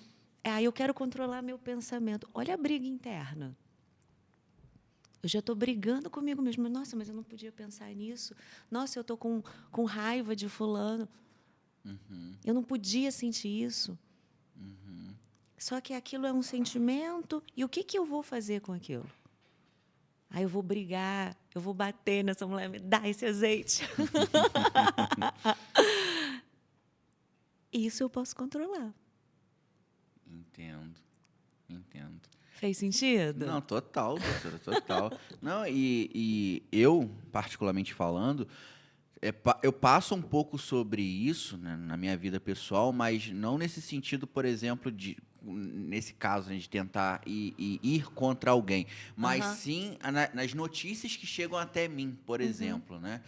eu quero controlar meu pensamento. Olha a briga interna. Eu já estou brigando comigo mesma. Nossa, mas eu não podia pensar nisso. Nossa, eu estou com raiva de fulano. Eu não podia sentir isso. Só que aquilo é um sentimento. E o que eu vou fazer com aquilo? Eu vou brigar, eu vou bater nessa mulher, me dá esse azeite. Isso eu posso controlar. Entendo. Fez sentido? Não, total, doutora, total. Não, e eu, particularmente falando, eu passo um pouco sobre isso, né, na minha vida pessoal, mas não nesse sentido, por exemplo, nesse caso, né, de tentar ir contra alguém, mas sim nas notícias que chegam até mim, por exemplo, né?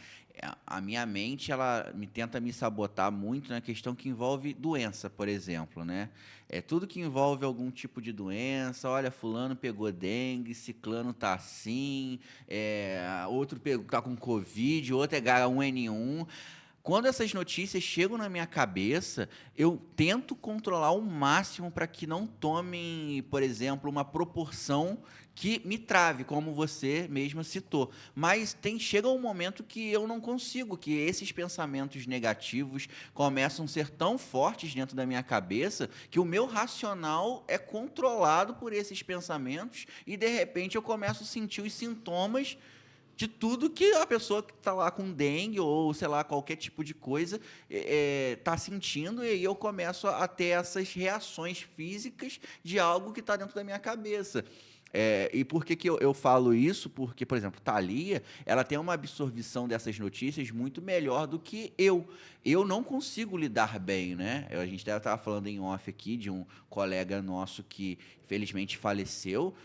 A minha mente, ela tenta me sabotar muito na questão que envolve doença, por exemplo, né? Tudo que envolve algum tipo de doença, olha, fulano pegou dengue, ciclano tá assim, outro tá com Covid, outro é H1N1. Quando essas notícias chegam na minha cabeça, eu tento controlar ao máximo para que não tomem, por exemplo, uma proporção que me trave, como você mesma citou. Mas chega um momento que eu não consigo, que esses pensamentos negativos começam a ser tão fortes dentro da minha cabeça que o meu racional é controlado por esses pensamentos e, de repente, eu começo a sentir os sintomas de tudo que a pessoa que está lá com dengue ou, sei lá, qualquer tipo de coisa está sentindo, e aí eu começo a ter essas reações físicas de algo que está dentro da minha cabeça. E por que eu falo isso? Porque, por exemplo, Thalia, ela tem uma absorção dessas notícias muito melhor do que eu. Eu não consigo lidar bem, né? A gente estava falando em off aqui de um colega nosso que, infelizmente, faleceu.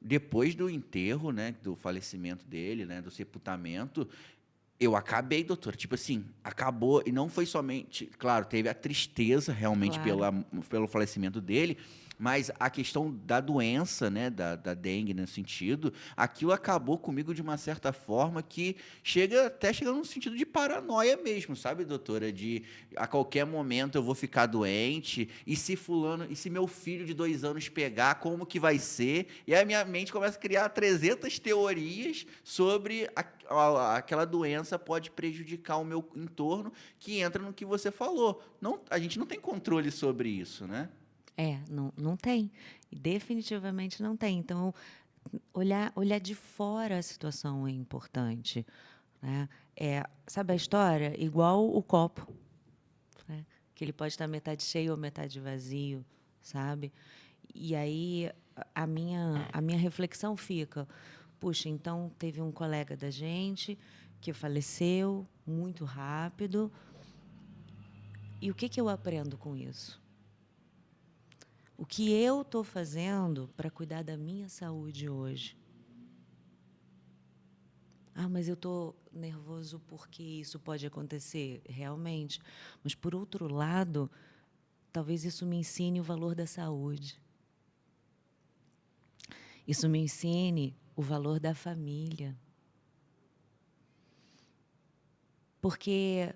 Depois do enterro, né, do falecimento dele, né, do sepultamento, eu acabei, doutora. Tipo assim, acabou. E não foi somente... Claro, teve a tristeza, realmente, pelo falecimento dele, mas a questão da doença, né, da dengue, nesse sentido, aquilo acabou comigo de uma certa forma que chega num sentido de paranoia mesmo, sabe, doutora? De a qualquer momento eu vou ficar doente, e se meu filho de 2 anos pegar, como que vai ser? E aí a minha mente começa a criar 300 teorias sobre aquela doença pode prejudicar o meu entorno, que entra no que você falou. A gente não tem controle sobre isso, né? Não tem. Definitivamente não tem. Então, olhar de fora a situação é importante, né? Sabe a história? Igual o copo, né? Que ele pode estar metade cheio ou metade vazio, sabe? E aí a minha reflexão fica, puxa, então teve um colega da gente que faleceu muito rápido, e o que eu aprendo com isso? O que eu estou fazendo para cuidar da minha saúde hoje? Ah, mas eu estou nervoso porque isso pode acontecer, realmente. Mas, por outro lado, talvez isso me ensine o valor da saúde. Isso me ensine o valor da família. Porque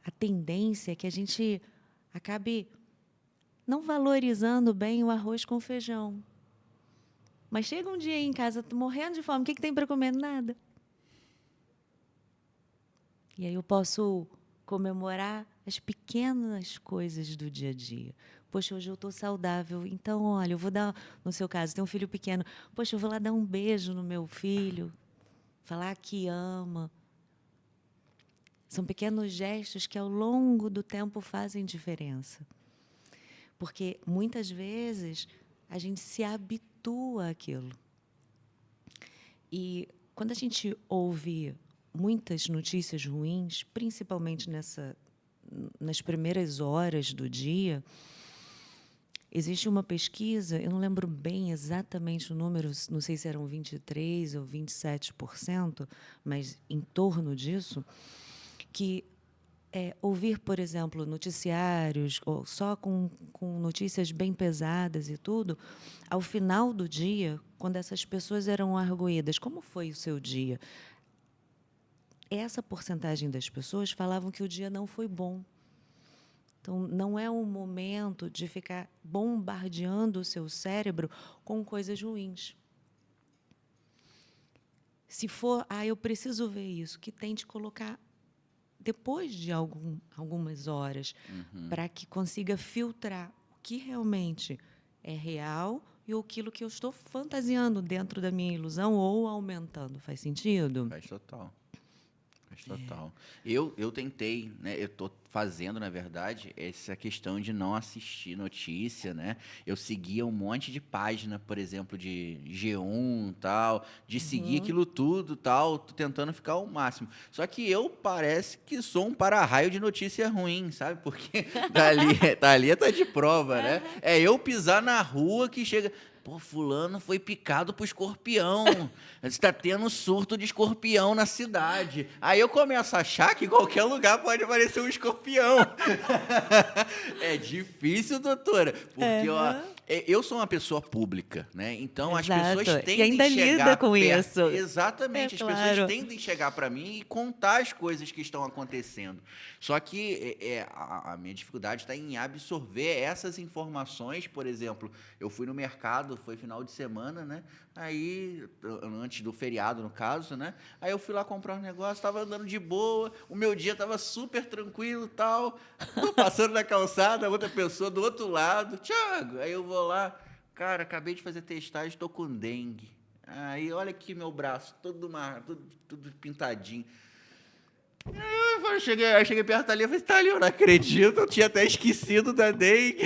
a tendência é que a gente acabe não valorizando bem o arroz com feijão. Mas chega um dia aí em casa, tô morrendo de fome, o que tem para comer? Nada. E aí eu posso comemorar as pequenas coisas do dia a dia. Poxa, hoje eu estou saudável, então, olha, eu vou dar, no seu caso, tem um filho pequeno, poxa, eu vou lá dar um beijo no meu filho, falar que ama. São pequenos gestos que, ao longo do tempo, fazem diferença. Porque, muitas vezes, a gente se habitua àquilo. E, quando a gente ouve muitas notícias ruins, principalmente nas primeiras horas do dia, existe uma pesquisa, eu não lembro bem exatamente o número, não sei se eram 23% ou 27%, mas em torno disso, que ouvir, por exemplo, noticiários, ou só com notícias bem pesadas e tudo, ao final do dia, quando essas pessoas eram arguídas, como foi o seu dia? Essa porcentagem das pessoas falavam que o dia não foi bom. Então, não é um momento de ficar bombardeando o seu cérebro com coisas ruins. Se for, eu preciso ver isso, que tente colocar depois de algumas horas, para que consiga filtrar o que realmente é real e aquilo que eu estou fantasiando dentro da minha ilusão ou aumentando. Faz sentido? Faz total. Faz total. Eu tentei, né? Eu estou fazendo, na verdade, essa questão de não assistir notícia, né? Eu seguia um monte de página, por exemplo, de G1 tal, de seguir aquilo tudo tal, tô tentando ficar ao máximo. Só que eu parece que sou um para-raio de notícia ruim, sabe? Porque dali tá de prova, né? É eu pisar na rua que chega... Pô, fulano foi picado por escorpião. Está tendo surto de escorpião na cidade. Aí eu começo a achar que em qualquer lugar pode aparecer um escorpião. É difícil, doutora. Porque, ó, eu sou uma pessoa pública, né? Então as pessoas tendem e ainda a chegar lida com perto. isso. Exatamente. As pessoas tendem a chegar para mim e contar as coisas que estão acontecendo. Só que a minha dificuldade está em absorver essas informações. Por exemplo, eu fui no mercado, foi final de semana, né? Aí, antes do feriado, no caso, né? Aí eu fui lá comprar um negócio, estava andando de boa, o meu dia estava super tranquilo e tal. Tô passando na calçada, outra pessoa do outro lado. Thiago, aí eu vou lá, cara, acabei de fazer testagem, estou com dengue. Aí, olha aqui meu braço, tudo pintadinho. Eu cheguei perto ali, eu falei, tá ali, eu não acredito, eu tinha até esquecido da dengue.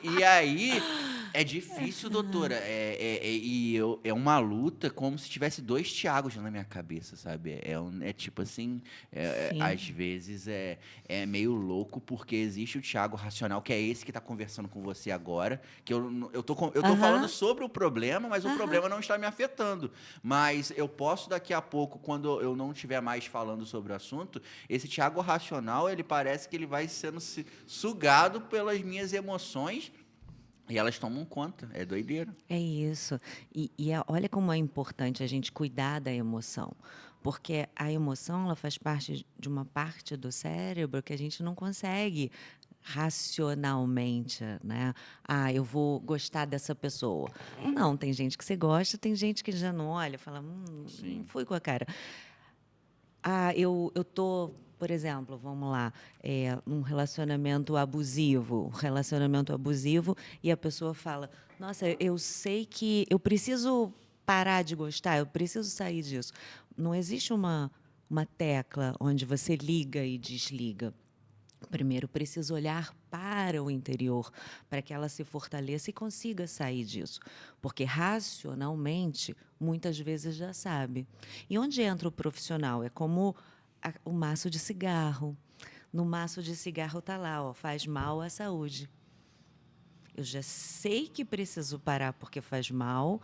E aí, é difícil, doutora, é uma luta como se tivesse dois Thiagos na minha cabeça, sabe? É tipo assim, às vezes é meio louco, porque existe o Thiago racional, que é esse que está conversando com você agora, que eu tô falando sobre o problema, mas o problema não está me afetando. Mas eu posso daqui a pouco, quando eu não estiver mais falando sobre o assunto, esse Thiago racional, ele parece que ele vai sendo sugado pelas minhas emoções e elas tomam conta. É doideira. É isso. Olha como é importante a gente cuidar da emoção. Porque a emoção, ela faz parte de uma parte do cérebro que a gente não consegue racionalmente, né? Eu vou gostar dessa pessoa. Não, tem gente que você gosta, tem gente que já não olha, fala, não fui com a cara. Eu tô, por exemplo, vamos lá, num relacionamento abusivo, e a pessoa fala, nossa, eu sei que eu preciso parar de gostar, eu preciso sair disso. Não existe uma tecla onde você liga e desliga. Primeiro, precisa olhar para o interior, para que ela se fortaleça e consiga sair disso. Porque, racionalmente, muitas vezes já sabe. E onde entra o profissional? É como o maço de cigarro. No maço de cigarro está lá, faz mal à saúde. Eu já sei que preciso parar porque faz mal,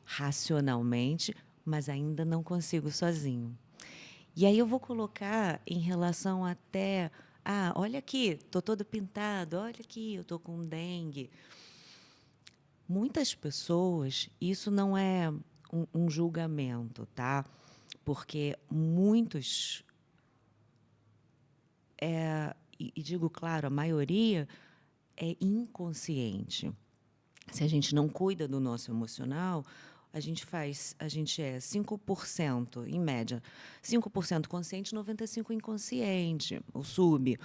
racionalmente, mas ainda não consigo sozinho. E aí eu vou colocar em relação até, olha aqui, tô todo pintado, olha aqui, eu tô com dengue. Muitas pessoas, isso não é um julgamento, tá? Porque muitos, e digo claro, a maioria é inconsciente. Se a gente não cuida do nosso emocional, a gente é 5%, em média, 5% consciente, 95% inconsciente, o sub.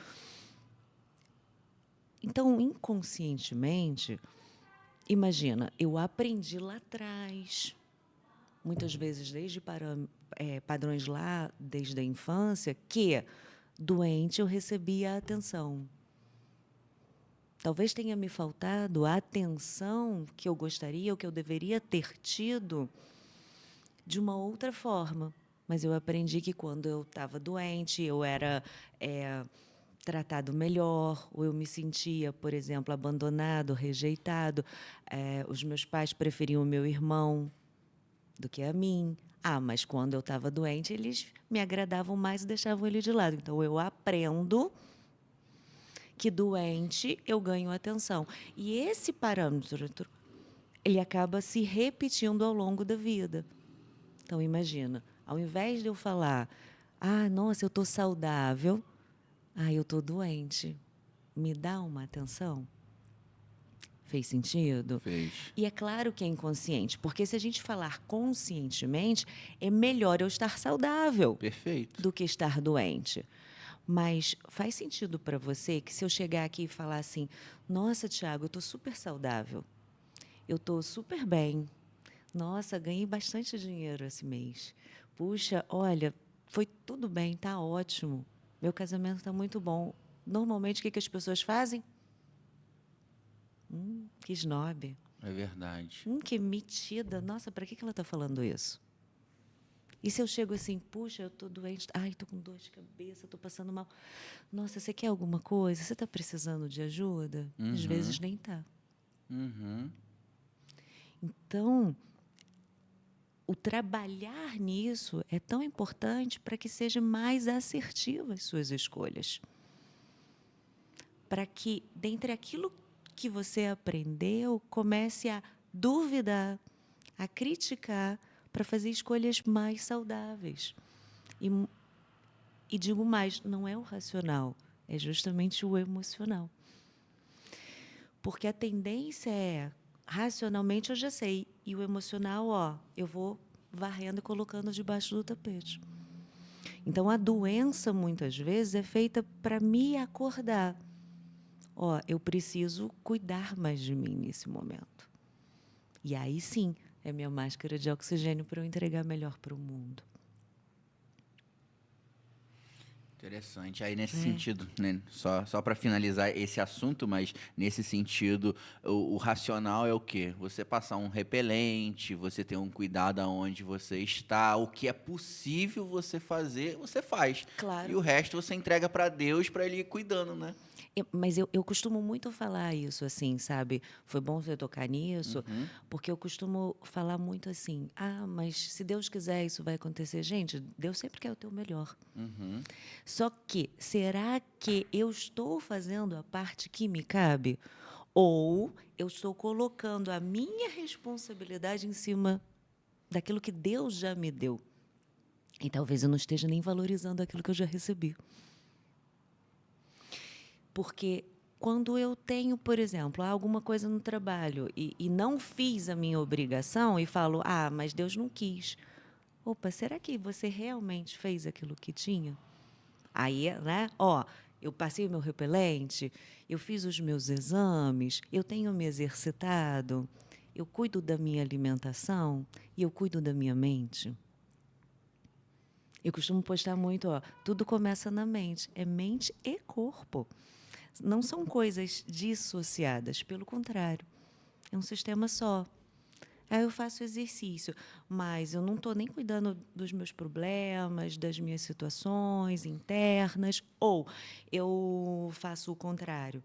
Então, inconscientemente, imagina, eu aprendi lá atrás, muitas vezes desde padrões lá, desde a infância, que doente eu recebia atenção. Talvez tenha me faltado a atenção que eu gostaria ou que eu deveria ter tido de uma outra forma. Mas eu aprendi que quando eu estava doente, eu era tratado melhor, ou eu me sentia, por exemplo, abandonado, rejeitado. Os meus pais preferiam o meu irmão do que a mim. Mas quando eu estava doente, eles me agradavam mais e deixavam ele de lado. Então, eu aprendo que doente eu ganho atenção. E esse parâmetro, ele acaba se repetindo ao longo da vida. Então, imagina, ao invés de eu falar, nossa, eu estou saudável, eu estou doente, me dá uma atenção? Fez sentido? Fez. E é claro que é inconsciente, porque se a gente falar conscientemente, é melhor eu estar saudável Perfeito. do que estar doente. Mas faz sentido para você que se eu chegar aqui e falar assim, nossa, Tiago, eu estou super saudável, eu estou super bem, nossa, ganhei bastante dinheiro esse mês, puxa, olha, foi tudo bem, está ótimo, meu casamento está muito bom. Normalmente, o que as pessoas fazem? Que snob. É verdade. Que metida. Nossa, para que ela está falando isso? E se eu chego assim, puxa, eu estou doente, estou com dor de cabeça, estou passando mal. Nossa, você quer alguma coisa? Você está precisando de ajuda? Às vezes nem está. Então, o trabalhar nisso é tão importante para que sejam mais assertivas as suas escolhas. Para que, dentre aquilo que você aprendeu, comece a duvidar, a criticar, para fazer escolhas mais saudáveis. E digo mais, não é o racional, é justamente o emocional. Porque a tendência é, racionalmente eu já sei, e o emocional, eu vou varrendo e colocando debaixo do tapete. Então, a doença, muitas vezes, é feita para me acordar. Eu preciso cuidar mais de mim nesse momento. E aí, sim, é minha máscara de oxigênio para eu entregar melhor para o mundo. Interessante. Aí, nesse sentido, né, só para finalizar esse assunto, mas nesse sentido, o racional é o quê? Você passar um repelente, você ter um cuidado aonde você está, o que é possível você fazer, você faz. Claro. E o resto você entrega para Deus, para Ele ir cuidando, né? Mas eu costumo muito falar isso, assim, sabe? Foi bom você tocar nisso, porque eu costumo falar muito assim, mas se Deus quiser isso vai acontecer. Gente, Deus sempre quer o teu melhor. Só que, será que eu estou fazendo a parte que me cabe? Ou eu estou colocando a minha responsabilidade em cima daquilo que Deus já me deu? E talvez eu não esteja nem valorizando aquilo que eu já recebi. Porque quando eu tenho, por exemplo, alguma coisa no trabalho e não fiz a minha obrigação e falo, mas Deus não quis. Opa, será que você realmente fez aquilo que tinha? Aí, né? Eu passei o meu repelente, eu fiz os meus exames, eu tenho me exercitado, eu cuido da minha alimentação e eu cuido da minha mente. Eu costumo postar muito, tudo começa na mente. É mente e corpo. Não são coisas dissociadas, pelo contrário. É um sistema só. Aí eu faço exercício, mas eu não estou nem cuidando dos meus problemas, das minhas situações internas, ou eu faço o contrário.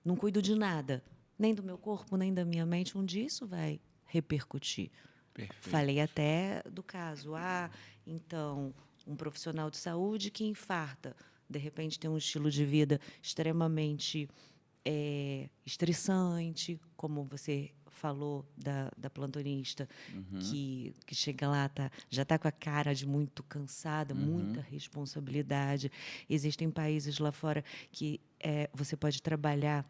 Não cuido de nada, nem do meu corpo, nem da minha mente. Um dia isso vai repercutir. Perfeito. Falei até do caso. Então, um profissional de saúde que infarta, de repente tem um estilo de vida extremamente estressante, como você falou da plantonista, que chega lá, já está com a cara de muito cansada, muita responsabilidade. Existem países lá fora que você pode trabalhar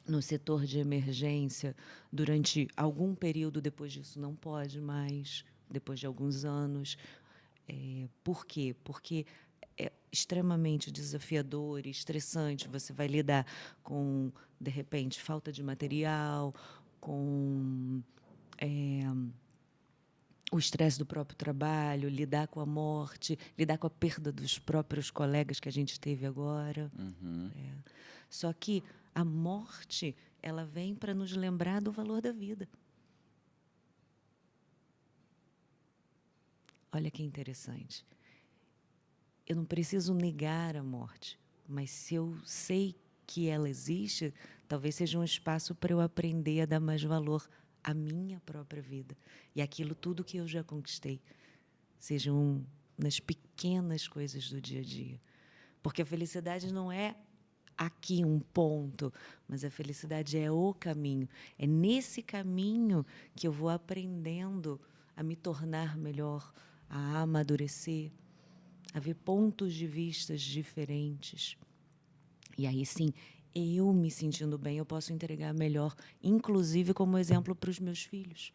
no setor de emergência durante algum período, depois disso não pode mais, depois de alguns anos. Por quê? Porque é extremamente desafiador e estressante. Você vai lidar com, de repente, falta de material, com o estresse do próprio trabalho, lidar com a morte, lidar com a perda dos próprios colegas que a gente teve agora. Só que a morte, ela vem para nos lembrar do valor da vida. Olha que interessante. Eu não preciso negar a morte, mas se eu sei que ela existe, talvez seja um espaço para eu aprender a dar mais valor à minha própria vida e aquilo tudo que eu já conquistei, sejam nas pequenas coisas do dia a dia. Porque a felicidade não é aqui um ponto, mas a felicidade é o caminho. É nesse caminho que eu vou aprendendo a me tornar melhor, a amadurecer, a ver pontos de vistas diferentes. E aí, sim, eu me sentindo bem, eu posso entregar melhor, inclusive como exemplo para os meus filhos.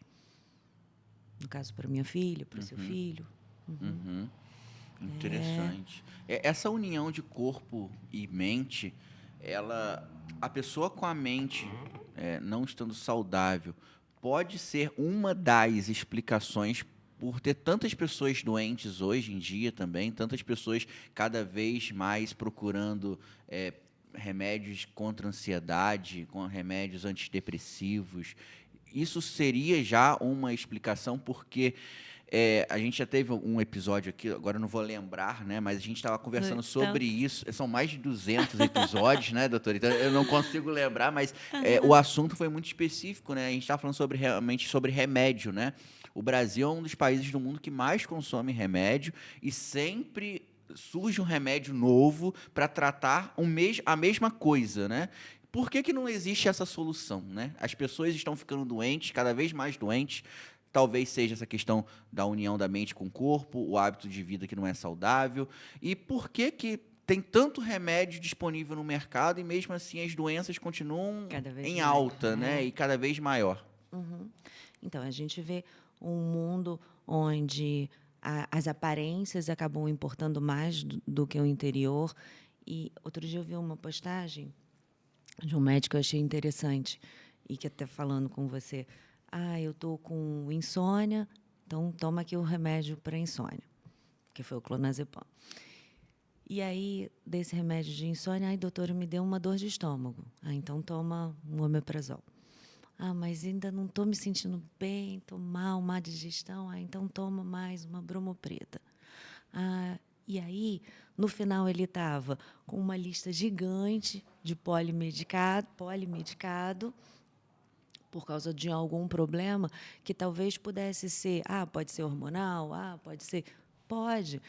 No caso, para minha filha, para o seu filho. Interessante. Essa união de corpo e mente, a pessoa com a mente não estando saudável, pode ser uma das explicações por ter tantas pessoas doentes hoje em dia também, tantas pessoas cada vez mais procurando remédios contra a ansiedade, com remédios antidepressivos. Isso seria já uma explicação, porque a gente já teve um episódio aqui, agora eu não vou lembrar, né? Mas a gente estava conversando sobre isso. São mais de 200 episódios, né, doutora? Então, eu não consigo lembrar, mas o assunto foi muito específico, né? A gente estava falando realmente sobre remédio, né? O Brasil é um dos países do mundo que mais consome remédio e sempre surge um remédio novo para tratar a mesma coisa, né? Por que não existe essa solução, né? As pessoas estão ficando doentes, cada vez mais doentes. Talvez seja essa questão da união da mente com o corpo, o hábito de vida que não é saudável. E por que tem tanto remédio disponível no mercado e mesmo assim as doenças continuam em alta, né? E cada vez maior? Então, a gente vê um mundo onde as aparências acabam importando mais do que o interior. E outro dia eu vi uma postagem de um médico que eu achei interessante e que até falando com você, eu estou com insônia, então toma aqui o remédio para insônia, que foi o clonazepam. E aí, desse remédio de insônia, doutora, me deu uma dor de estômago. Então toma um omeprazol. Mas ainda não estou me sentindo bem, estou mal, má digestão. Então toma mais uma bromoprida. E aí, no final, ele estava com uma lista gigante de polimedicado, por causa de algum problema que talvez pudesse ser, pode ser hormonal, pode ser... Pode,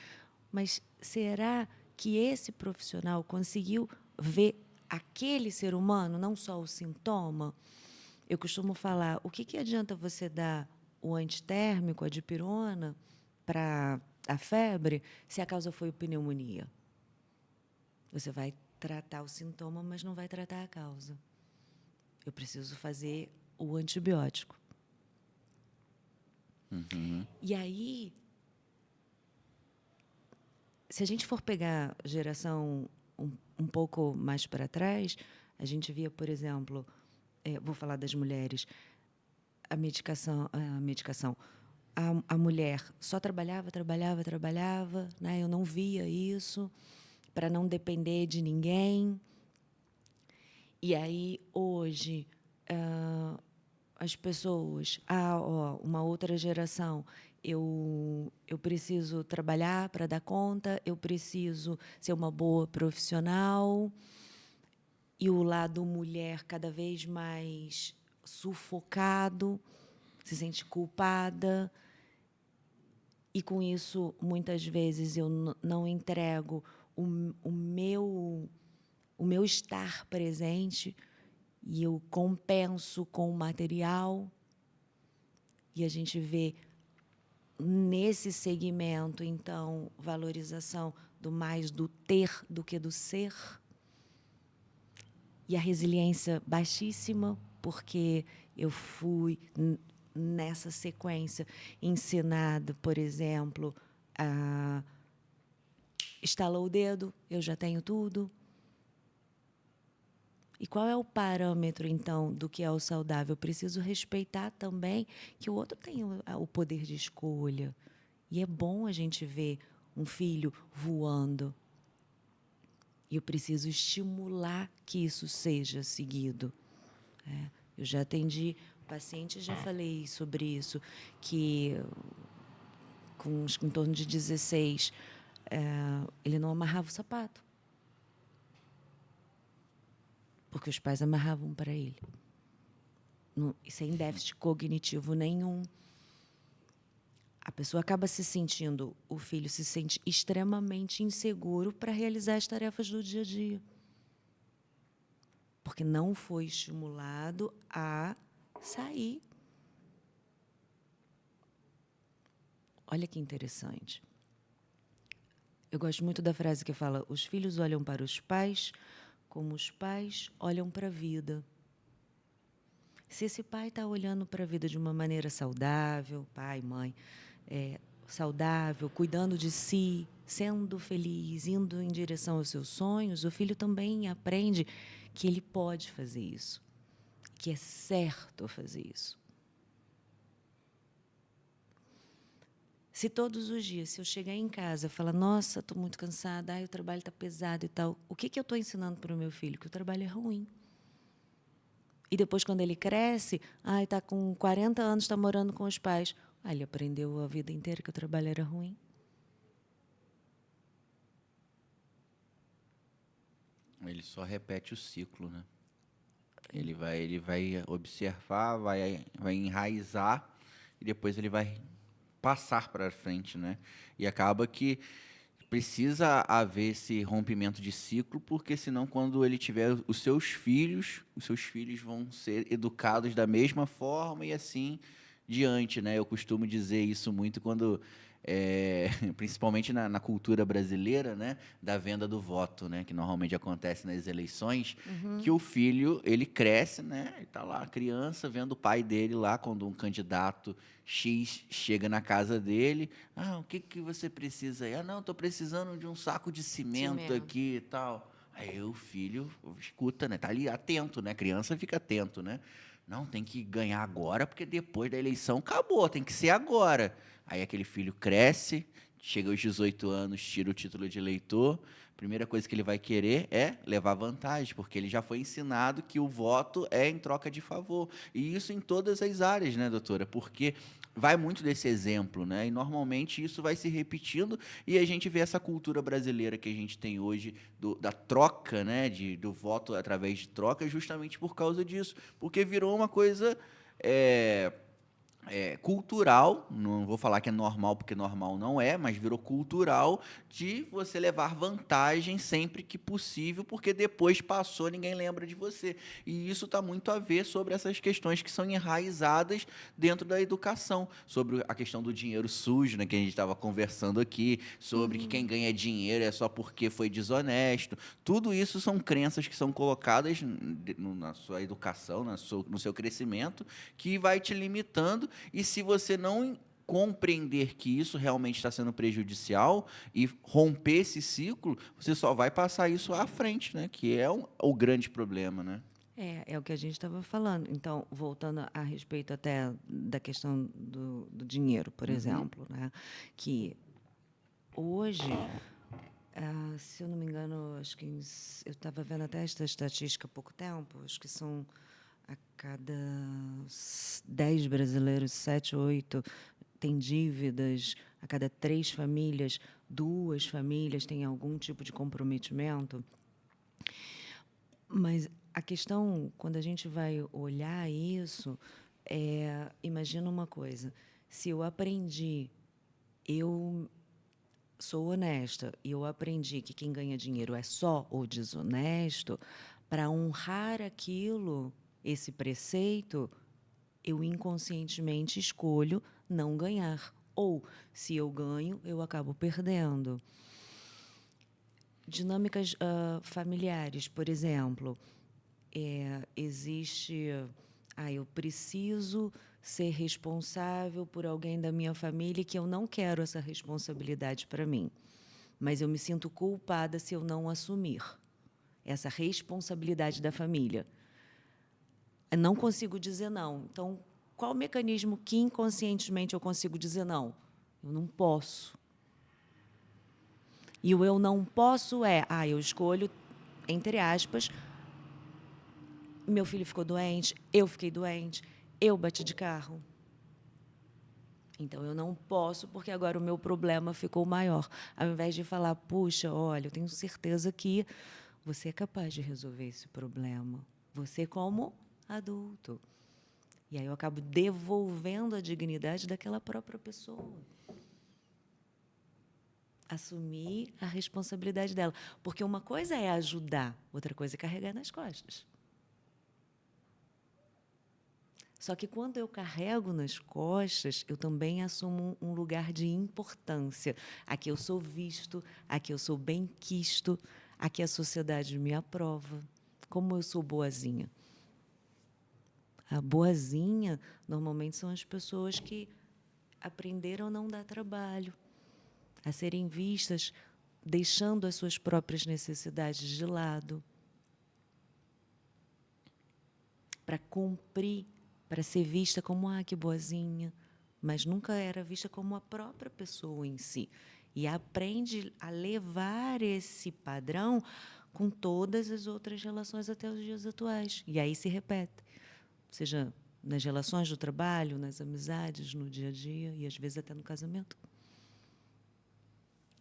mas será que esse profissional conseguiu ver aquele ser humano, não só o sintoma? Eu costumo falar, o que adianta você dar o antitérmico, a dipirona, para a febre, se a causa foi pneumonia? Você vai tratar o sintoma, mas não vai tratar a causa. Eu preciso fazer o antibiótico. E aí, se a gente for pegar a geração um pouco mais para trás, a gente via, por exemplo, vou falar das mulheres, a medicação, a mulher só trabalhava, né? Eu não via isso, para não depender de ninguém. E aí, hoje, as pessoas, uma outra geração, eu preciso trabalhar para dar conta, eu preciso ser uma boa profissional, e o lado mulher cada vez mais sufocado. se sente culpada. E, com isso, muitas vezes, eu não entrego o meu estar presente e eu compenso com o material. E a gente vê, nesse segmento, então, valorização do mais do ter do que do ser. E a resiliência baixíssima, porque eu fui, nessa sequência, ensinada, por exemplo, a estalou o dedo, eu já tenho tudo. E qual é o parâmetro, então, do que é o saudável? Eu preciso respeitar também que o outro tem o poder de escolha. E é bom a gente ver um filho voando. E eu preciso estimular que isso seja seguido. Eu já atendi pacientes, já falei sobre isso, que com em torno de 16, ele não amarrava o sapato. Porque os pais amarravam para ele. Sem déficit cognitivo nenhum. A pessoa acaba se sentindo, o filho se sente extremamente inseguro para realizar as tarefas do dia a dia. Porque não foi estimulado a sair. Olha que interessante. Eu gosto muito da frase que fala: os filhos olham para os pais como os pais olham para a vida. Se esse pai está olhando para a vida de uma maneira saudável, pai, mãe, saudável, cuidando de si, sendo feliz, indo em direção aos seus sonhos, o filho também aprende que ele pode fazer isso, que é certo fazer isso. Se todos os dias, se eu chegar em casa e falar, nossa, estou muito cansada, o trabalho está pesado e tal, o que eu estou ensinando para o meu filho? Que o trabalho é ruim. E depois, quando ele cresce, está com 40 anos, está morando com os pais. Ele aprendeu a vida inteira que o trabalho era ruim. Ele só repete o ciclo, né? Ele vai observar, vai enraizar e depois ele vai passar para frente, né? E acaba que precisa haver esse rompimento de ciclo, porque senão, quando ele tiver os seus filhos vão ser educados da mesma forma e assim diante, né? Eu costumo dizer isso muito quando, principalmente na cultura brasileira, né? Da venda do voto, né? Que normalmente acontece nas eleições, que o filho, ele cresce, né? Ele tá lá, criança, vendo o pai dele lá, quando um candidato X chega na casa dele. O que você precisa aí? Não, estou precisando de um saco de cimento aqui e tal. Aí o filho escuta, né? Tá ali atento, né? A criança fica atento, né? Não, tem que ganhar agora, porque depois da eleição acabou, tem que ser agora. Aí aquele filho cresce, chega aos 18 anos, tira o título de eleitor. A primeira coisa que ele vai querer é levar vantagem, porque ele já foi ensinado que o voto é em troca de favor. E isso em todas as áreas, né, doutora? Porque vai muito desse exemplo, né? E normalmente isso vai se repetindo e a gente vê essa cultura brasileira que a gente tem hoje da troca, né? Do voto através de troca, justamente por causa disso. Porque virou uma coisa cultural, não vou falar que é normal, porque normal não é, mas virou cultural de você levar vantagem sempre que possível, porque depois passou, ninguém lembra de você. E isso está muito a ver sobre essas questões que são enraizadas dentro da educação, sobre a questão do dinheiro sujo, né, que a gente estava conversando aqui, sobre que quem ganha dinheiro é só porque foi desonesto. Tudo isso são crenças que são colocadas na sua educação, no seu crescimento, que vai te limitando. E se você não compreender que isso realmente está sendo prejudicial e romper esse ciclo, você só vai passar isso à frente, né? Que é o grande problema, né? É o que a gente estava falando. Então, voltando a respeito até da questão do dinheiro, por exemplo, né? Que hoje, se eu não me engano, acho que eu estava vendo até esta estatística há pouco tempo, acho que são a cada 10 brasileiros, 7, 8 têm dívidas, a cada 3 famílias, 2 famílias têm algum tipo de comprometimento. Mas a questão, quando a gente vai olhar isso, Imagina uma coisa, se eu aprendi, eu sou honesta, e eu aprendi que quem ganha dinheiro é só o desonesto, para honrar aquilo, esse preceito, eu inconscientemente escolho não ganhar. Ou, se eu ganho, eu acabo perdendo. Dinâmicas familiares, por exemplo, existe... eu preciso ser responsável por alguém da minha família que eu não quero essa responsabilidade para mim, mas eu me sinto culpada se eu não assumir essa responsabilidade da família. Eu não consigo dizer não. Então, qual o mecanismo que inconscientemente eu consigo dizer não? Eu não posso. E o eu não posso eu escolho, entre aspas, meu filho ficou doente, eu fiquei doente, eu bati de carro. Então, eu não posso, porque agora o meu problema ficou maior. Ao invés de falar, puxa, olha, eu tenho certeza que você é capaz de resolver esse problema. Você como adulto. E aí eu acabo devolvendo a dignidade daquela própria pessoa. Assumir a responsabilidade dela. Porque uma coisa é ajudar, outra coisa é carregar nas costas. Só que quando eu carrego nas costas, eu também assumo um lugar de importância. Aqui eu sou visto, aqui eu sou bem-quisto, aqui a sociedade me aprova. Como eu sou boazinha. A boazinha, normalmente, são as pessoas que aprenderam a não dar trabalho, a serem vistas, deixando as suas próprias necessidades de lado, para cumprir, para ser vista como, que boazinha, mas nunca era vista como a própria pessoa em si. E aprende a levar esse padrão com todas as outras relações até os dias atuais. E aí se repete, seja nas relações do trabalho, nas amizades, no dia a dia e, às vezes, até no casamento.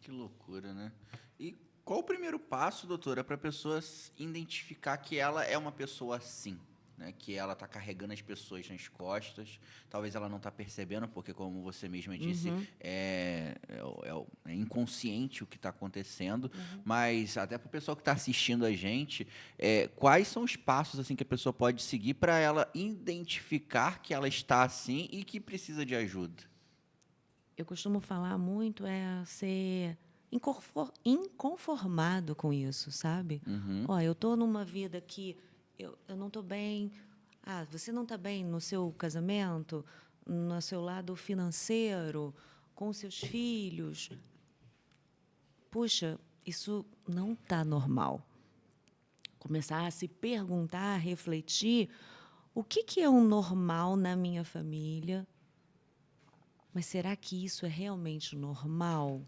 Que loucura, né? E qual o primeiro passo, doutora, para a pessoa identificar que ela é uma pessoa assim? Né, que ela está carregando as pessoas nas costas, talvez ela não está percebendo, porque, como você mesma disse, é inconsciente o que está acontecendo, mas até para o pessoal que está assistindo a gente, quais são os passos assim que a pessoa pode seguir para ela identificar que ela está assim e que precisa de ajuda? Eu costumo falar muito ser inconformado com isso, sabe? Eu estou numa vida que eu não estou bem. Você não está bem no seu casamento, no seu lado financeiro, com seus filhos. Puxa, isso não está normal. Começar a se perguntar, a refletir, o que é o normal na minha família? Mas será que isso é realmente normal?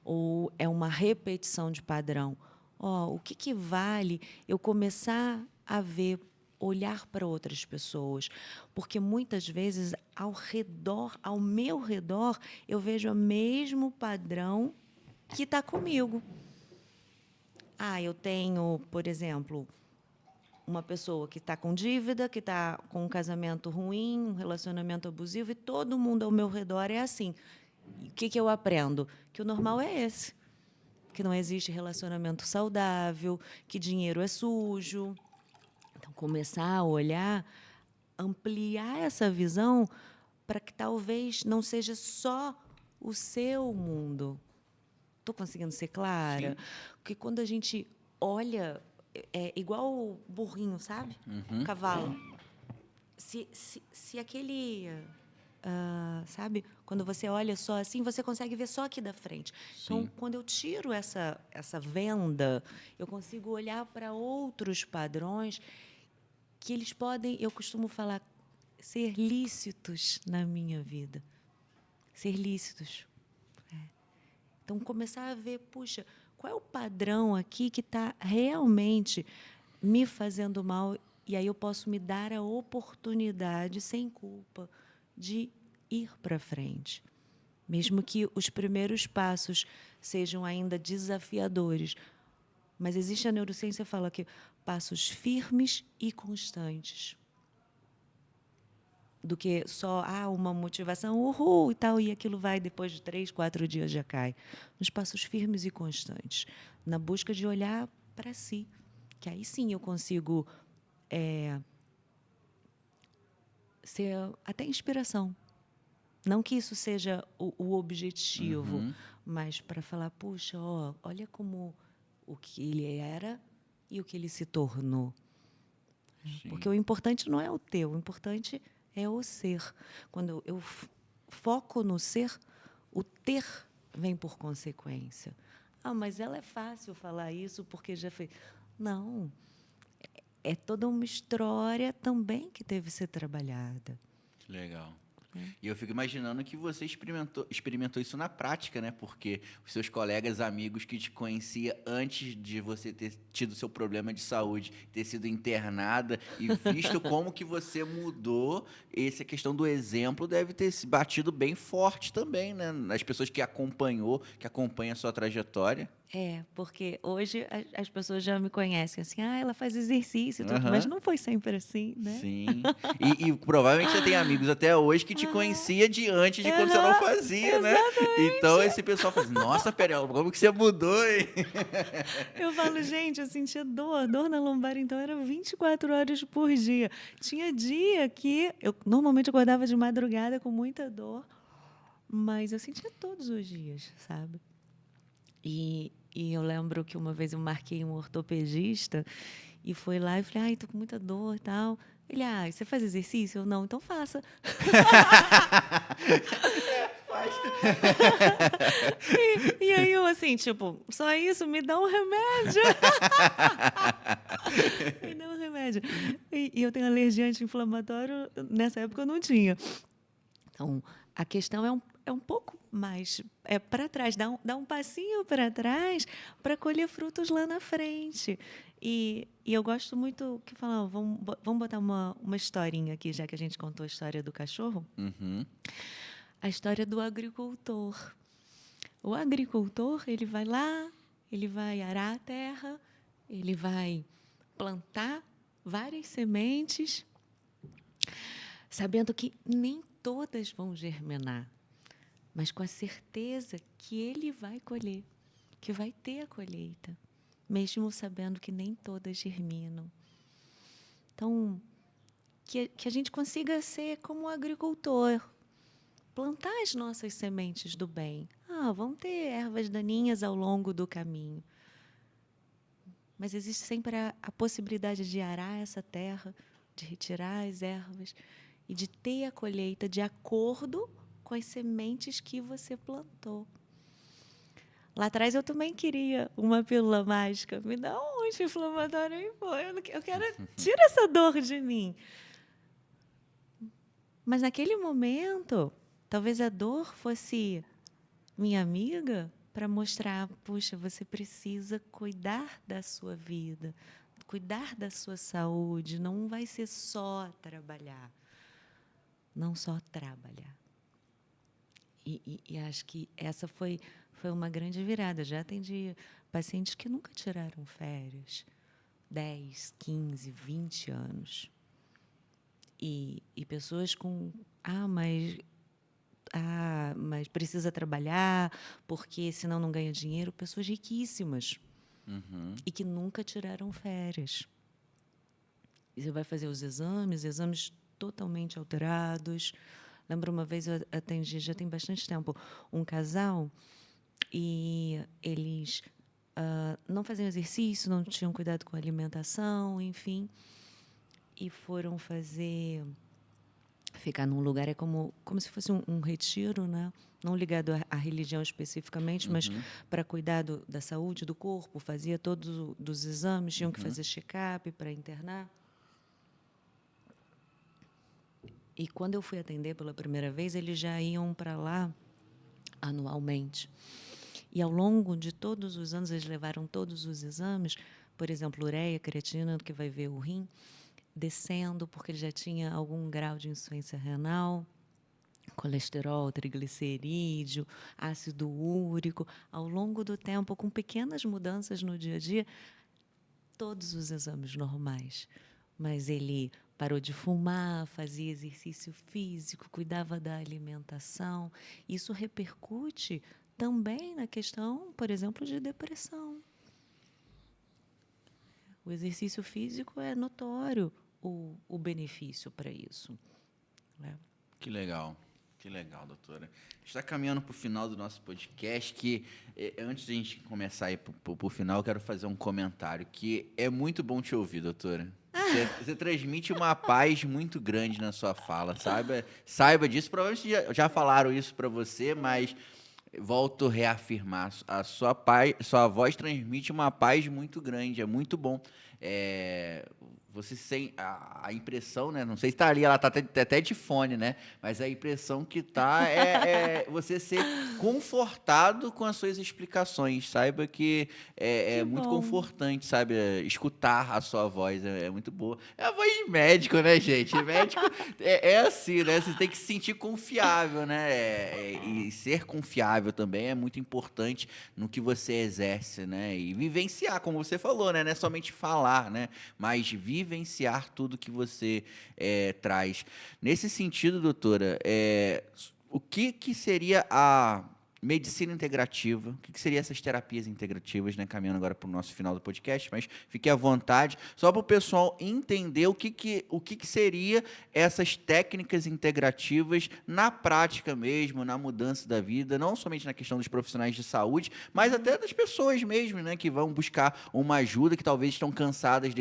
Ou é uma repetição de padrão? O que vale eu começar a ver, olhar para outras pessoas? Porque muitas vezes ao meu redor, eu vejo o mesmo padrão que está comigo. Eu tenho, por exemplo, uma pessoa que está com dívida, que está com um casamento ruim, um relacionamento abusivo, e todo mundo ao meu redor é assim. E o que eu aprendo? Que o normal é esse. Que não existe relacionamento saudável, que dinheiro é sujo. Então, começar a olhar, ampliar essa visão para que talvez não seja só o seu mundo. Estou conseguindo ser clara? Sim. Porque quando a gente olha, é igual o burrinho, sabe? Cavalo. Se aquele... sabe? Quando você olha só assim, você consegue ver só aqui da frente. Sim. Então, quando eu tiro essa venda, eu consigo olhar para outros padrões que eles podem, eu costumo falar, ser lícitos na minha vida. Ser lícitos. Então, começar a ver, puxa, qual é o padrão aqui que está realmente me fazendo mal? E aí eu posso me dar a oportunidade, sem culpa, de ir para frente. Mesmo que os primeiros passos sejam ainda desafiadores. Mas existe a neurociência que fala que passos firmes e constantes. do que só uma motivação, uhul, e tal, e aquilo vai, depois de 3, 4 dias já cai. Nos passos firmes e constantes, na busca de olhar para si, que aí sim eu consigo ser até inspiração. Não que isso seja o objetivo, mas para falar, puxa, olha como o que ele era e o que ele se tornou. Sim. Porque o importante não é o teu, o importante é o ser. Quando eu foco no ser, o ter vem por consequência. Mas ela é fácil falar isso porque já fez. Não. É toda uma história também que deve ser trabalhada. Que legal. E eu fico imaginando que você experimentou isso na prática, né? Porque os seus colegas, amigos que te conhecia antes de você ter tido seu problema de saúde, ter sido internada e visto como que você mudou, essa questão do exemplo deve ter se batido bem forte também, né? Nas pessoas que acompanham a sua trajetória. Porque hoje as pessoas já me conhecem assim, ela faz exercício, e tudo, Aham. mas não foi sempre assim, né? Sim. E provavelmente você tem amigos até hoje que te conhecia de antes de quando você não fazia, né? Então esse pessoal fala assim, nossa, Perela, como que você mudou, hein? Eu falo, gente, eu sentia dor na lombar, então era 24 horas por dia. Tinha dia que eu normalmente acordava de madrugada com muita dor, mas eu sentia todos os dias, sabe? E eu lembro que uma vez eu marquei um ortopedista e foi lá e falei, tô com muita dor e tal. Ele, você faz exercício? Eu, não, então faça. E aí eu assim, tipo, só isso? Me dá um remédio. Me dá um remédio. E eu tenho alergia anti-inflamatório, nessa época eu não tinha. Então, a questão é um pouco mais para trás, dá um passinho para trás para colher frutos lá na frente. E eu gosto muito que falam, vamos botar uma historinha aqui, já que a gente contou a história do cachorro. A história do agricultor. O agricultor, ele vai lá, ele vai arar a terra, ele vai plantar várias sementes, sabendo que nem todas vão germinar, mas com a certeza que ele vai colher, que vai ter a colheita, mesmo sabendo que nem todas germinam. Então, que a gente consiga ser como o agricultor, plantar as nossas sementes do bem. Vão ter ervas daninhas ao longo do caminho, mas existe sempre a possibilidade de arar essa terra, de retirar as ervas e de ter a colheita de acordo com as sementes que você plantou. Lá atrás eu também queria uma pílula mágica. Me dá um anti-inflamatório aí, pô. Eu quero... Tira essa dor de mim. Mas naquele momento, talvez a dor fosse minha amiga para mostrar, puxa, você precisa cuidar da sua vida, cuidar da sua saúde. Não vai ser só trabalhar. Não só trabalhar. E acho que essa foi uma grande virada. Já atendi pacientes que nunca tiraram férias, 10, 15, 20 anos. E pessoas com, mas precisa trabalhar, porque senão não ganha dinheiro. Pessoas riquíssimas e que nunca tiraram férias. E você vai fazer os exames totalmente alterados. Lembro uma vez eu atendi, já tem bastante tempo, um casal e eles não faziam exercício, não tinham cuidado com a alimentação, enfim, e foram ficar num lugar, como se fosse um retiro, né? Não ligado à religião especificamente, mas para cuidar da saúde do corpo, fazia todos os exames, tinham que fazer check-up para internar. E quando eu fui atender pela primeira vez, eles já iam para lá anualmente. E ao longo de todos os anos, eles levaram todos os exames, por exemplo, ureia, creatina, que vai ver o rim, descendo, porque ele já tinha algum grau de insuficiência renal, colesterol, triglicerídeo, ácido úrico. Ao longo do tempo, com pequenas mudanças no dia a dia, todos os exames normais. Mas ele parou de fumar, fazia exercício físico, cuidava da alimentação. Isso repercute também na questão, por exemplo, de depressão. O exercício físico é notório o benefício para isso, né? Que legal, doutora. Está caminhando para o final do nosso podcast, que antes de a gente começar a ir para o final, eu quero fazer um comentário, que é muito bom te ouvir, doutora. Você transmite uma paz muito grande na sua fala, saiba disso. Provavelmente já falaram isso para você, mas volto a reafirmar, a sua voz transmite uma paz muito grande, é muito bom. Você tem a impressão, né? Não sei se está ali, ela está até de fone, né? Mas a impressão que está é você ser confortado com as suas explicações. Saiba que é muito confortante, sabe? Escutar a sua voz é muito boa. É a voz de médico, né, gente? Médico é assim, né? Você tem que se sentir confiável, né? E ser confiável também é muito importante no que você exerce, né? E vivenciar, como você falou, né? Não é somente falar, né? Mas vivenciar tudo que você traz. Nesse sentido, doutora, o que seria a medicina integrativa? O que seriam essas terapias integrativas, né? Caminhando agora para o nosso final do podcast, mas fique à vontade, só para o pessoal entender o que seria essas técnicas integrativas na prática mesmo, na mudança da vida, não somente na questão dos profissionais de saúde, mas até das pessoas mesmo, né? Que vão buscar uma ajuda, que talvez estão cansadas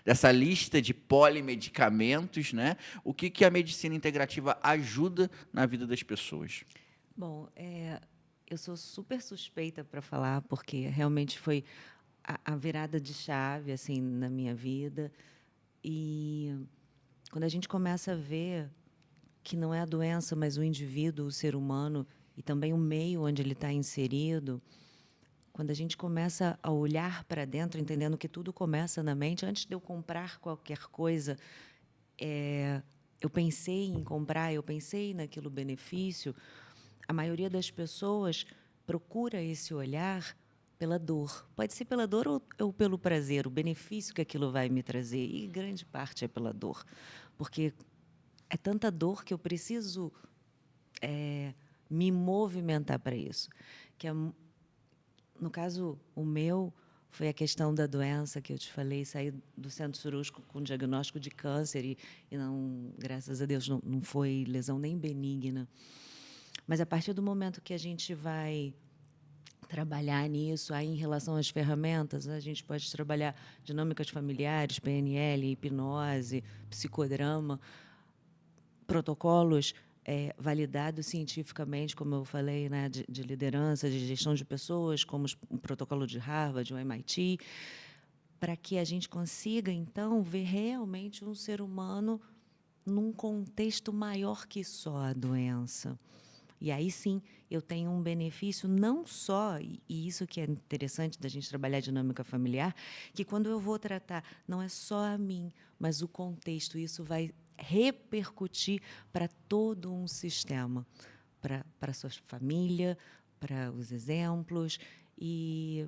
dessa lista de polimedicamentos, né? O que a medicina integrativa ajuda na vida das pessoas? Bom, eu sou super suspeita para falar, porque realmente foi a virada de chave assim, na minha vida. E quando a gente começa a ver que não é a doença, mas o indivíduo, o ser humano, e também o meio onde ele está inserido, quando a gente começa a olhar para dentro, entendendo que tudo começa na mente, antes de eu comprar qualquer coisa, eu pensei em comprar, eu pensei naquilo benefício. A maioria das pessoas procura esse olhar pela dor. Pode ser pela dor ou pelo prazer, o benefício que aquilo vai me trazer. E grande parte é pela dor. Porque é tanta dor que eu preciso me movimentar para isso. No caso, o meu foi a questão da doença que eu te falei, sair do centro cirúrgico com diagnóstico de câncer e não, graças a Deus, não foi lesão nem benigna. Mas, a partir do momento que a gente vai trabalhar nisso, aí, em relação às ferramentas, a gente pode trabalhar dinâmicas familiares, PNL, hipnose, psicodrama, protocolos validados cientificamente, como eu falei, né, de liderança, de gestão de pessoas, como o protocolo de Harvard, o MIT, para que a gente consiga, então, ver realmente um ser humano num contexto maior que só a doença. E aí, sim, eu tenho um benefício não só, e isso que é interessante da gente trabalhar a dinâmica familiar, que quando eu vou tratar, não é só a mim, mas o contexto, isso vai repercutir para todo um sistema, para a sua família, para os exemplos e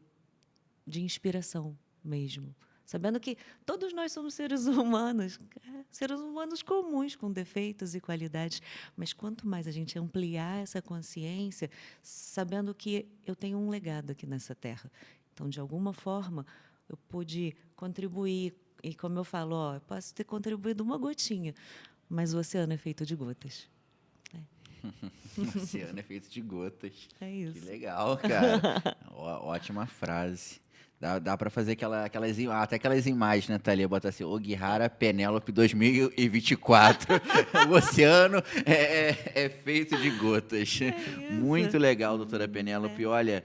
de inspiração mesmo. Sabendo que todos nós somos seres humanos comuns, com defeitos e qualidades, mas quanto mais a gente ampliar essa consciência, sabendo que eu tenho um legado aqui nessa terra. Então, de alguma forma, eu pude contribuir, e como eu falo, eu posso ter contribuído uma gotinha, mas o oceano é feito de gotas. O oceano é feito de gotas. É isso. Que legal, cara. Ótima frase. Dá para fazer até aquelas imagens, né, Thalia? Bota assim, Ogihara Penélope 2024. O oceano é feito de gotas. Muito legal, doutora Penélope. Olha,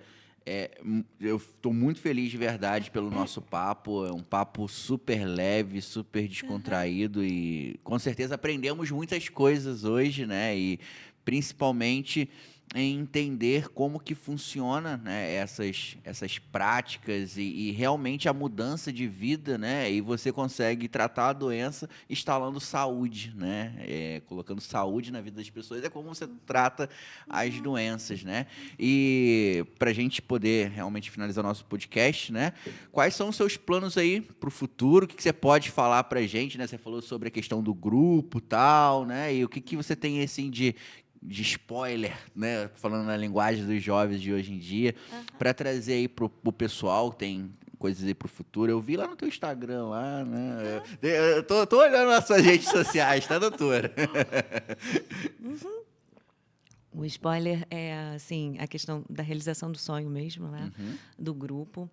eu estou muito feliz de verdade pelo nosso papo. É um papo super leve, super descontraído e com certeza aprendemos muitas coisas hoje, né? E principalmente em entender como que funciona, né, essas práticas e realmente a mudança de vida, né, e você consegue tratar a doença instalando saúde, né, colocando saúde na vida das pessoas, é como você trata as doenças, né. E para a gente poder realmente finalizar o nosso podcast, né, quais são os seus planos aí para o futuro? O que você pode falar para a gente, né? Você falou sobre a questão do grupo, tal, né, e o que você tem assim de spoiler, né? Falando na linguagem dos jovens de hoje em dia, para trazer aí pro pessoal, tem coisas aí pro futuro. Eu vi lá no teu Instagram, lá, né? Eu tô olhando nas suas redes sociais, tá, doutora? O spoiler é, assim, a questão da realização do sonho mesmo, né? Do grupo.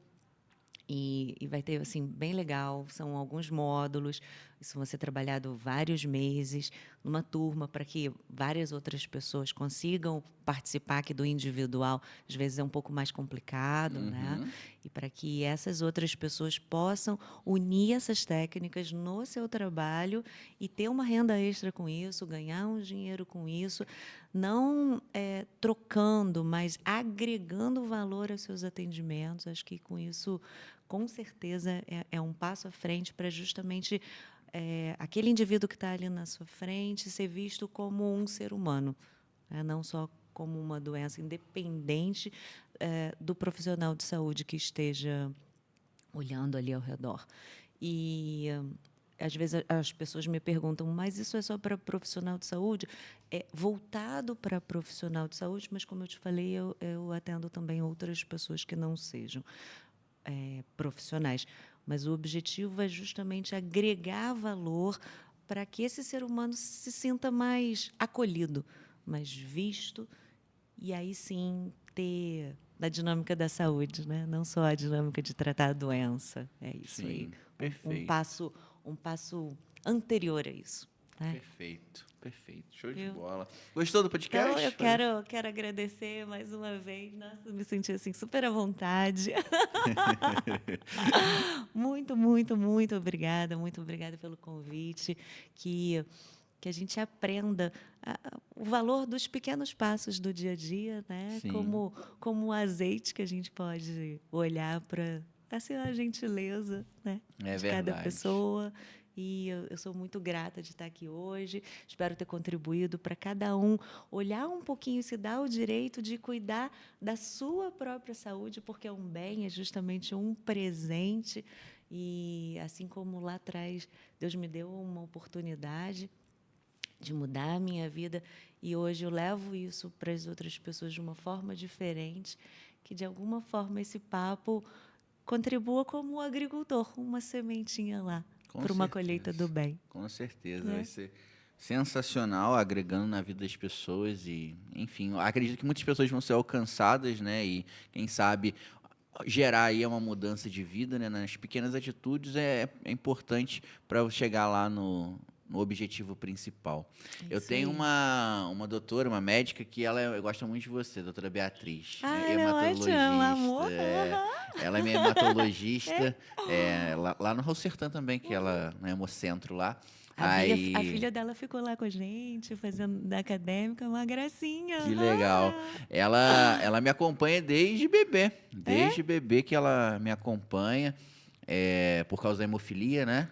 E vai ter, assim, bem legal. São alguns módulos. Isso vai ser trabalhado vários meses, numa turma, para que várias outras pessoas consigam participar, que do individual, às vezes, é um pouco mais complicado, né? E para que essas outras pessoas possam unir essas técnicas no seu trabalho e ter uma renda extra com isso, ganhar um dinheiro com isso, não trocando, mas agregando valor aos seus atendimentos. Acho que com isso, com certeza, é um passo à frente para justamente aquele indivíduo que está ali na sua frente ser visto como um ser humano, né? Não só como uma doença, independente do profissional de saúde que esteja olhando ali ao redor. E às vezes as pessoas me perguntam, mas isso é só para profissional de saúde? É voltado para profissional de saúde, mas como eu te falei, eu atendo também outras pessoas que não sejam profissionais. Mas o objetivo é justamente agregar valor para que esse ser humano se sinta mais acolhido, mais visto, e aí sim ter da dinâmica da saúde, né? Não só a dinâmica de tratar a doença. É isso. Sim, aí. perfeito. Um passo anterior a isso. Né? Perfeito. Show de bola. Gostou do podcast? Então, eu quero agradecer mais uma vez. Nossa, me senti assim super à vontade. Muito obrigada. Muito obrigada pelo convite. Que a gente aprenda o valor dos pequenos passos do dia a dia, né? Como o azeite que a gente pode olhar para a gentileza, né? De cada pessoa. E eu sou muito grata de estar aqui hoje. Espero ter contribuído para cada um olhar um pouquinho, se dar o direito de cuidar da sua própria saúde, porque é um bem, é justamente um presente. E assim como lá atrás Deus me deu uma oportunidade de mudar a minha vida, e hoje eu levo isso para as outras pessoas de uma forma diferente, que de alguma forma esse papo contribua como um agricultor, uma sementinha lá, para uma colheita do bem. Com certeza, vai ser sensacional, agregando na vida das pessoas e, enfim, acredito que muitas pessoas vão ser alcançadas, né, e quem sabe gerar aí uma mudança de vida, né, nas pequenas atitudes é importante para chegar lá no objetivo principal. Eu tenho uma doutora, uma médica, que ela gosta muito de você, doutora Beatriz. Né? Hematologista. Amor. Ela é minha hematologista, lá no Rosertan também, que ela no Hemocentro lá. A filha dela ficou lá com a gente, fazendo da acadêmica, uma gracinha. Que legal. Ela me acompanha desde bebê. Desde bebê que ela me acompanha. Por causa da hemofilia, né?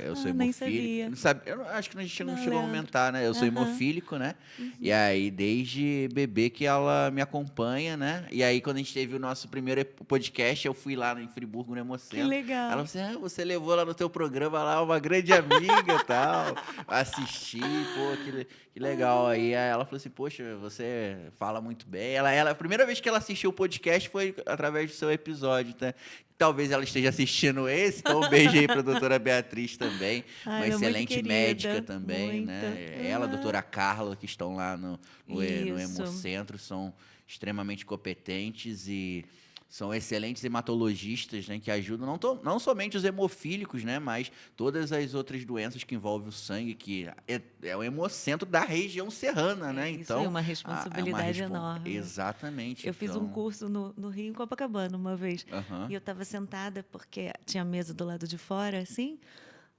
Eu sou hemofílico. Nem sabia. Eu acho que a gente não chegou a comentar, né? Eu sou hemofílico, né? E aí, desde bebê que ela me acompanha, né? E aí, quando a gente teve o nosso primeiro podcast, eu fui lá em Friburgo, no Hemocentro. Que legal. Ela falou assim, você levou lá no teu programa lá uma grande amiga e tal. Assisti, pô, que legal. Aí ela falou assim, poxa, você fala muito bem. A primeira vez que ela assistiu o podcast foi através do seu episódio, tá? Talvez ela esteja assistindo esse, então um beijo aí para a doutora Beatriz também, uma excelente médica também, né? Ela, a doutora Carla, que estão lá no Hemocentro, são extremamente competentes e são excelentes hematologistas, né, que ajudam não somente os hemofílicos, né, mas todas as outras doenças que envolvem o sangue, que é o Hemocentro da região serrana, né? Então, isso é uma responsabilidade enorme. Exatamente. Eu fiz um curso no Rio, em Copacabana, uma vez. E eu estava sentada, porque tinha mesa do lado de fora, assim.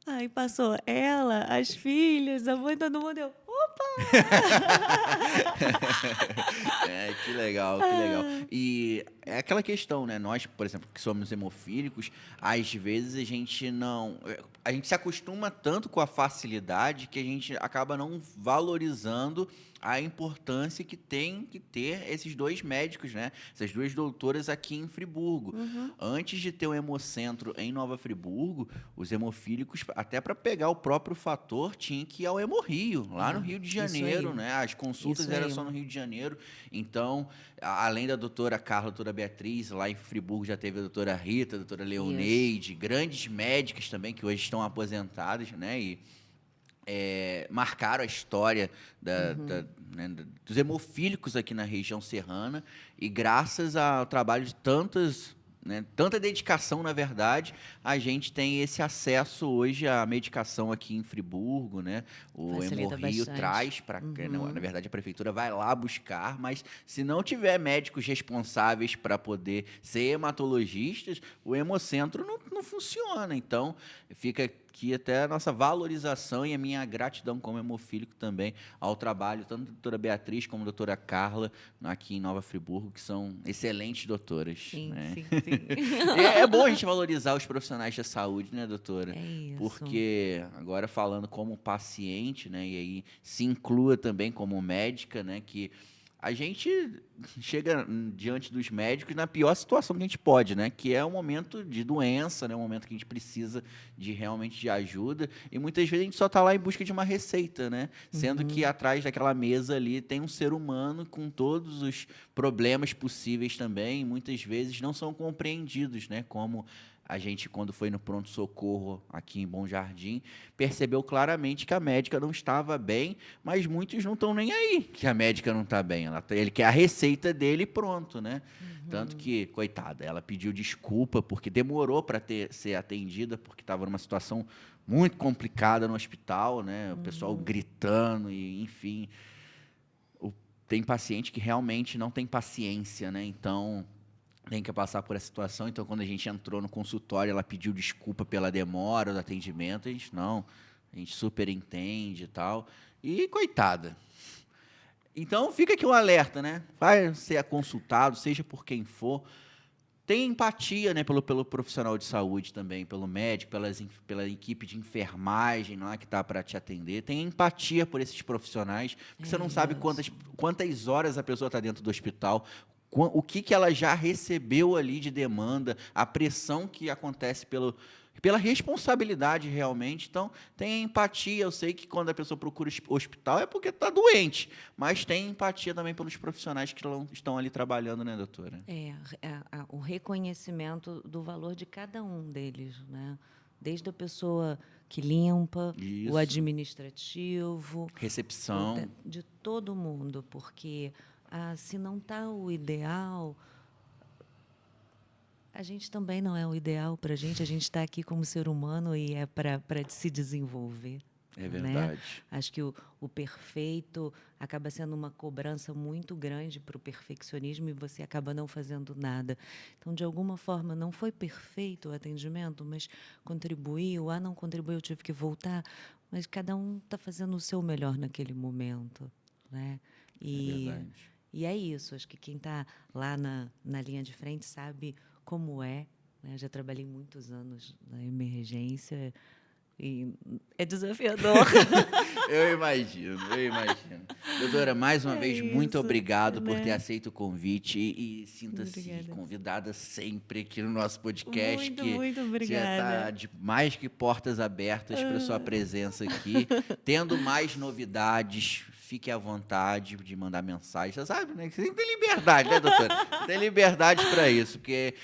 Aí passou ela, as filhas, a mãe, todo mundo. Opa! Que legal, que legal. E é aquela questão, né? Nós, por exemplo, que somos hemofílicos, às vezes a gente não... A gente se acostuma tanto com a facilidade que a gente acaba não valorizando a importância que tem que ter esses dois médicos, né? Essas duas doutoras aqui em Friburgo. Antes de ter um hemocentro em Nova Friburgo, os hemofílicos, até para pegar o próprio fator, tinha que ir ao Hemorrio, lá no Rio de Janeiro, né? As consultas eram só no Rio de Janeiro. Então, além da doutora Carla, doutora Beatriz, lá em Friburgo já teve a doutora Rita, a doutora Leoneide, grandes médicas também que hoje estão aposentadas, né? E marcaram a história né, dos hemofílicos aqui na região serrana, e graças ao trabalho de tanta dedicação, na verdade, a gente tem esse acesso hoje à medicação aqui em Friburgo, né? O Facilita Hemorrio bastante. traz para... Na verdade, a prefeitura vai lá buscar, mas se não tiver médicos responsáveis para poder ser hematologistas, o hemocentro não funciona. Então, fica aqui até a nossa valorização e a minha gratidão como hemofílico também ao trabalho tanto da doutora Beatriz como da doutora Carla aqui em Nova Friburgo, que são excelentes doutoras. Sim, né? sim. É bom a gente valorizar os profissionais da saúde, né, doutora? É isso. Porque agora falando como paciente, né, e aí se inclua também como médica, né, que a gente chega diante dos médicos na pior situação que a gente pode, né? Que é um momento de doença, né? Um momento que a gente precisa realmente de ajuda. E muitas vezes a gente só está lá em busca de uma receita, né? Sendo que atrás daquela mesa ali tem um ser humano com todos os problemas possíveis também. E muitas vezes não são compreendidos, né? Como a gente, quando foi no pronto-socorro aqui em Bom Jardim, percebeu claramente que a médica não estava bem, mas muitos não estão nem aí que a médica não está bem. Ele quer a receita dele e pronto, né? Tanto que, coitada, ela pediu desculpa porque demorou para ser atendida, porque estava numa situação muito complicada no hospital, né? O pessoal gritando e, enfim... Tem paciente que realmente não tem paciência, né? Então... tem que passar por essa situação. Então, quando a gente entrou no consultório, ela pediu desculpa pela demora do atendimento. A gente super entende e tal. E, coitada. Então, fica aqui um alerta, né? Vai ser consultado, seja por quem for. Tenha empatia, né, pelo profissional de saúde também, pelo médico, pela equipe de enfermagem lá que está para te atender. Tenha empatia por esses profissionais, porque você não sabe quantas horas a pessoa está dentro do hospital, o que ela já recebeu ali de demanda, a pressão que acontece pela responsabilidade realmente. Então, tenha empatia. Eu sei que quando a pessoa procura hospital é porque está doente, mas tenha empatia também pelos profissionais que estão ali trabalhando, né, doutora? O reconhecimento do valor de cada um deles, né? Desde a pessoa que limpa, Isso. o administrativo, Recepção. de todo mundo, porque... se não está o ideal, a gente também não é o ideal para a gente está aqui como ser humano e é para se desenvolver. É verdade. Né? Acho que o perfeito acaba sendo uma cobrança muito grande para o perfeccionismo e você acaba não fazendo nada. Então, de alguma forma, não foi perfeito o atendimento, mas contribuiu. Não contribuiu, eu tive que voltar. Mas cada um está fazendo o seu melhor naquele momento. Né? É verdade. E é isso, acho que quem está lá na linha de frente sabe como é. Né? Já trabalhei muitos anos na emergência e é desafiador. Eu imagino. Doutora, mais uma vez, muito obrigado por ter aceito o convite e sinta-se convidada sempre aqui no nosso podcast. Muito obrigada. Já está mais que portas abertas para sua presença aqui. Tendo mais novidades, fique à vontade de mandar mensagem. Você sabe, né? Você tem liberdade, né, doutora? Tem liberdade para isso, porque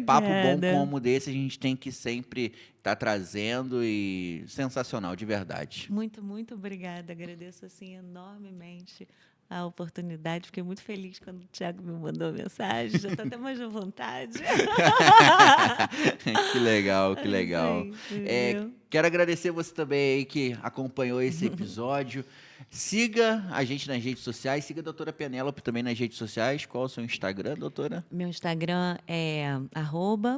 papo bom como desse a gente tem que sempre estar trazendo, e sensacional, de verdade. Muito obrigada. Agradeço assim enormemente a oportunidade. Fiquei muito feliz quando o Thiago me mandou a mensagem. Já estou até mais à vontade. Que legal. Gente, Quero agradecer você também aí que acompanhou esse episódio. Siga a gente nas redes sociais, siga a doutora Penélope também nas redes sociais. Qual é o seu Instagram, doutora? Meu Instagram é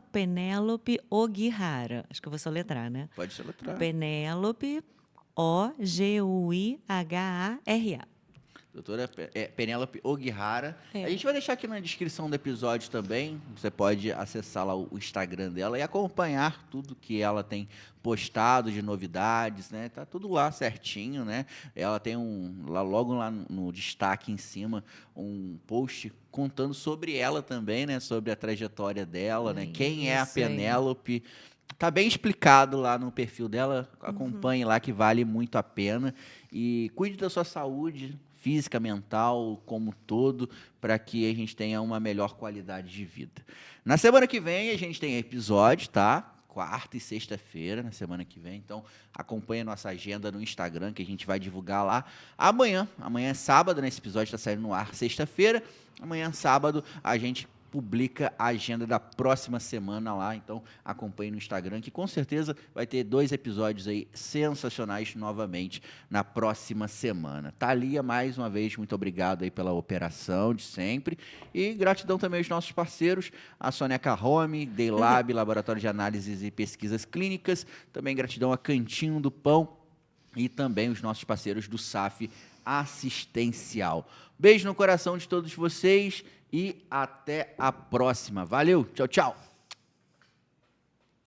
@Penélope Ogihara. Acho que eu vou soletrar, né? Pode soletrar. Penélope Oguihara. Doutora Penélope Oguihara. A gente vai deixar aqui na descrição do episódio também. Você pode acessar lá o Instagram dela e acompanhar tudo que ela tem postado de novidades, né? Tá tudo lá certinho, né? Ela tem logo lá no destaque em cima, um post contando sobre ela também, né? Sobre a trajetória dela, né? Quem é a Penélope. Tá bem explicado lá no perfil dela. Acompanhe lá que vale muito a pena. E cuide da sua saúde física, mental, como um todo, para que a gente tenha uma melhor qualidade de vida. Na semana que vem a gente tem episódio, tá? Quarta e sexta-feira, na semana que vem. Então, acompanhe a nossa agenda no Instagram, que a gente vai divulgar lá. Amanhã é sábado, né? Esse episódio está saindo no ar sexta-feira. Amanhã, sábado, a gente publica a agenda da próxima semana lá, então acompanhe no Instagram, que com certeza vai ter 2 episódios aí sensacionais novamente na próxima semana. Thalia, mais uma vez, muito obrigado aí pela operação de sempre, e gratidão também aos nossos parceiros, a Soneca Home, Daylab, Laboratório de Análises e Pesquisas Clínicas, também gratidão a Cantinho do Pão e também os nossos parceiros do SAF Assistencial. Beijo no coração de todos vocês e até a próxima. Valeu, tchau, tchau.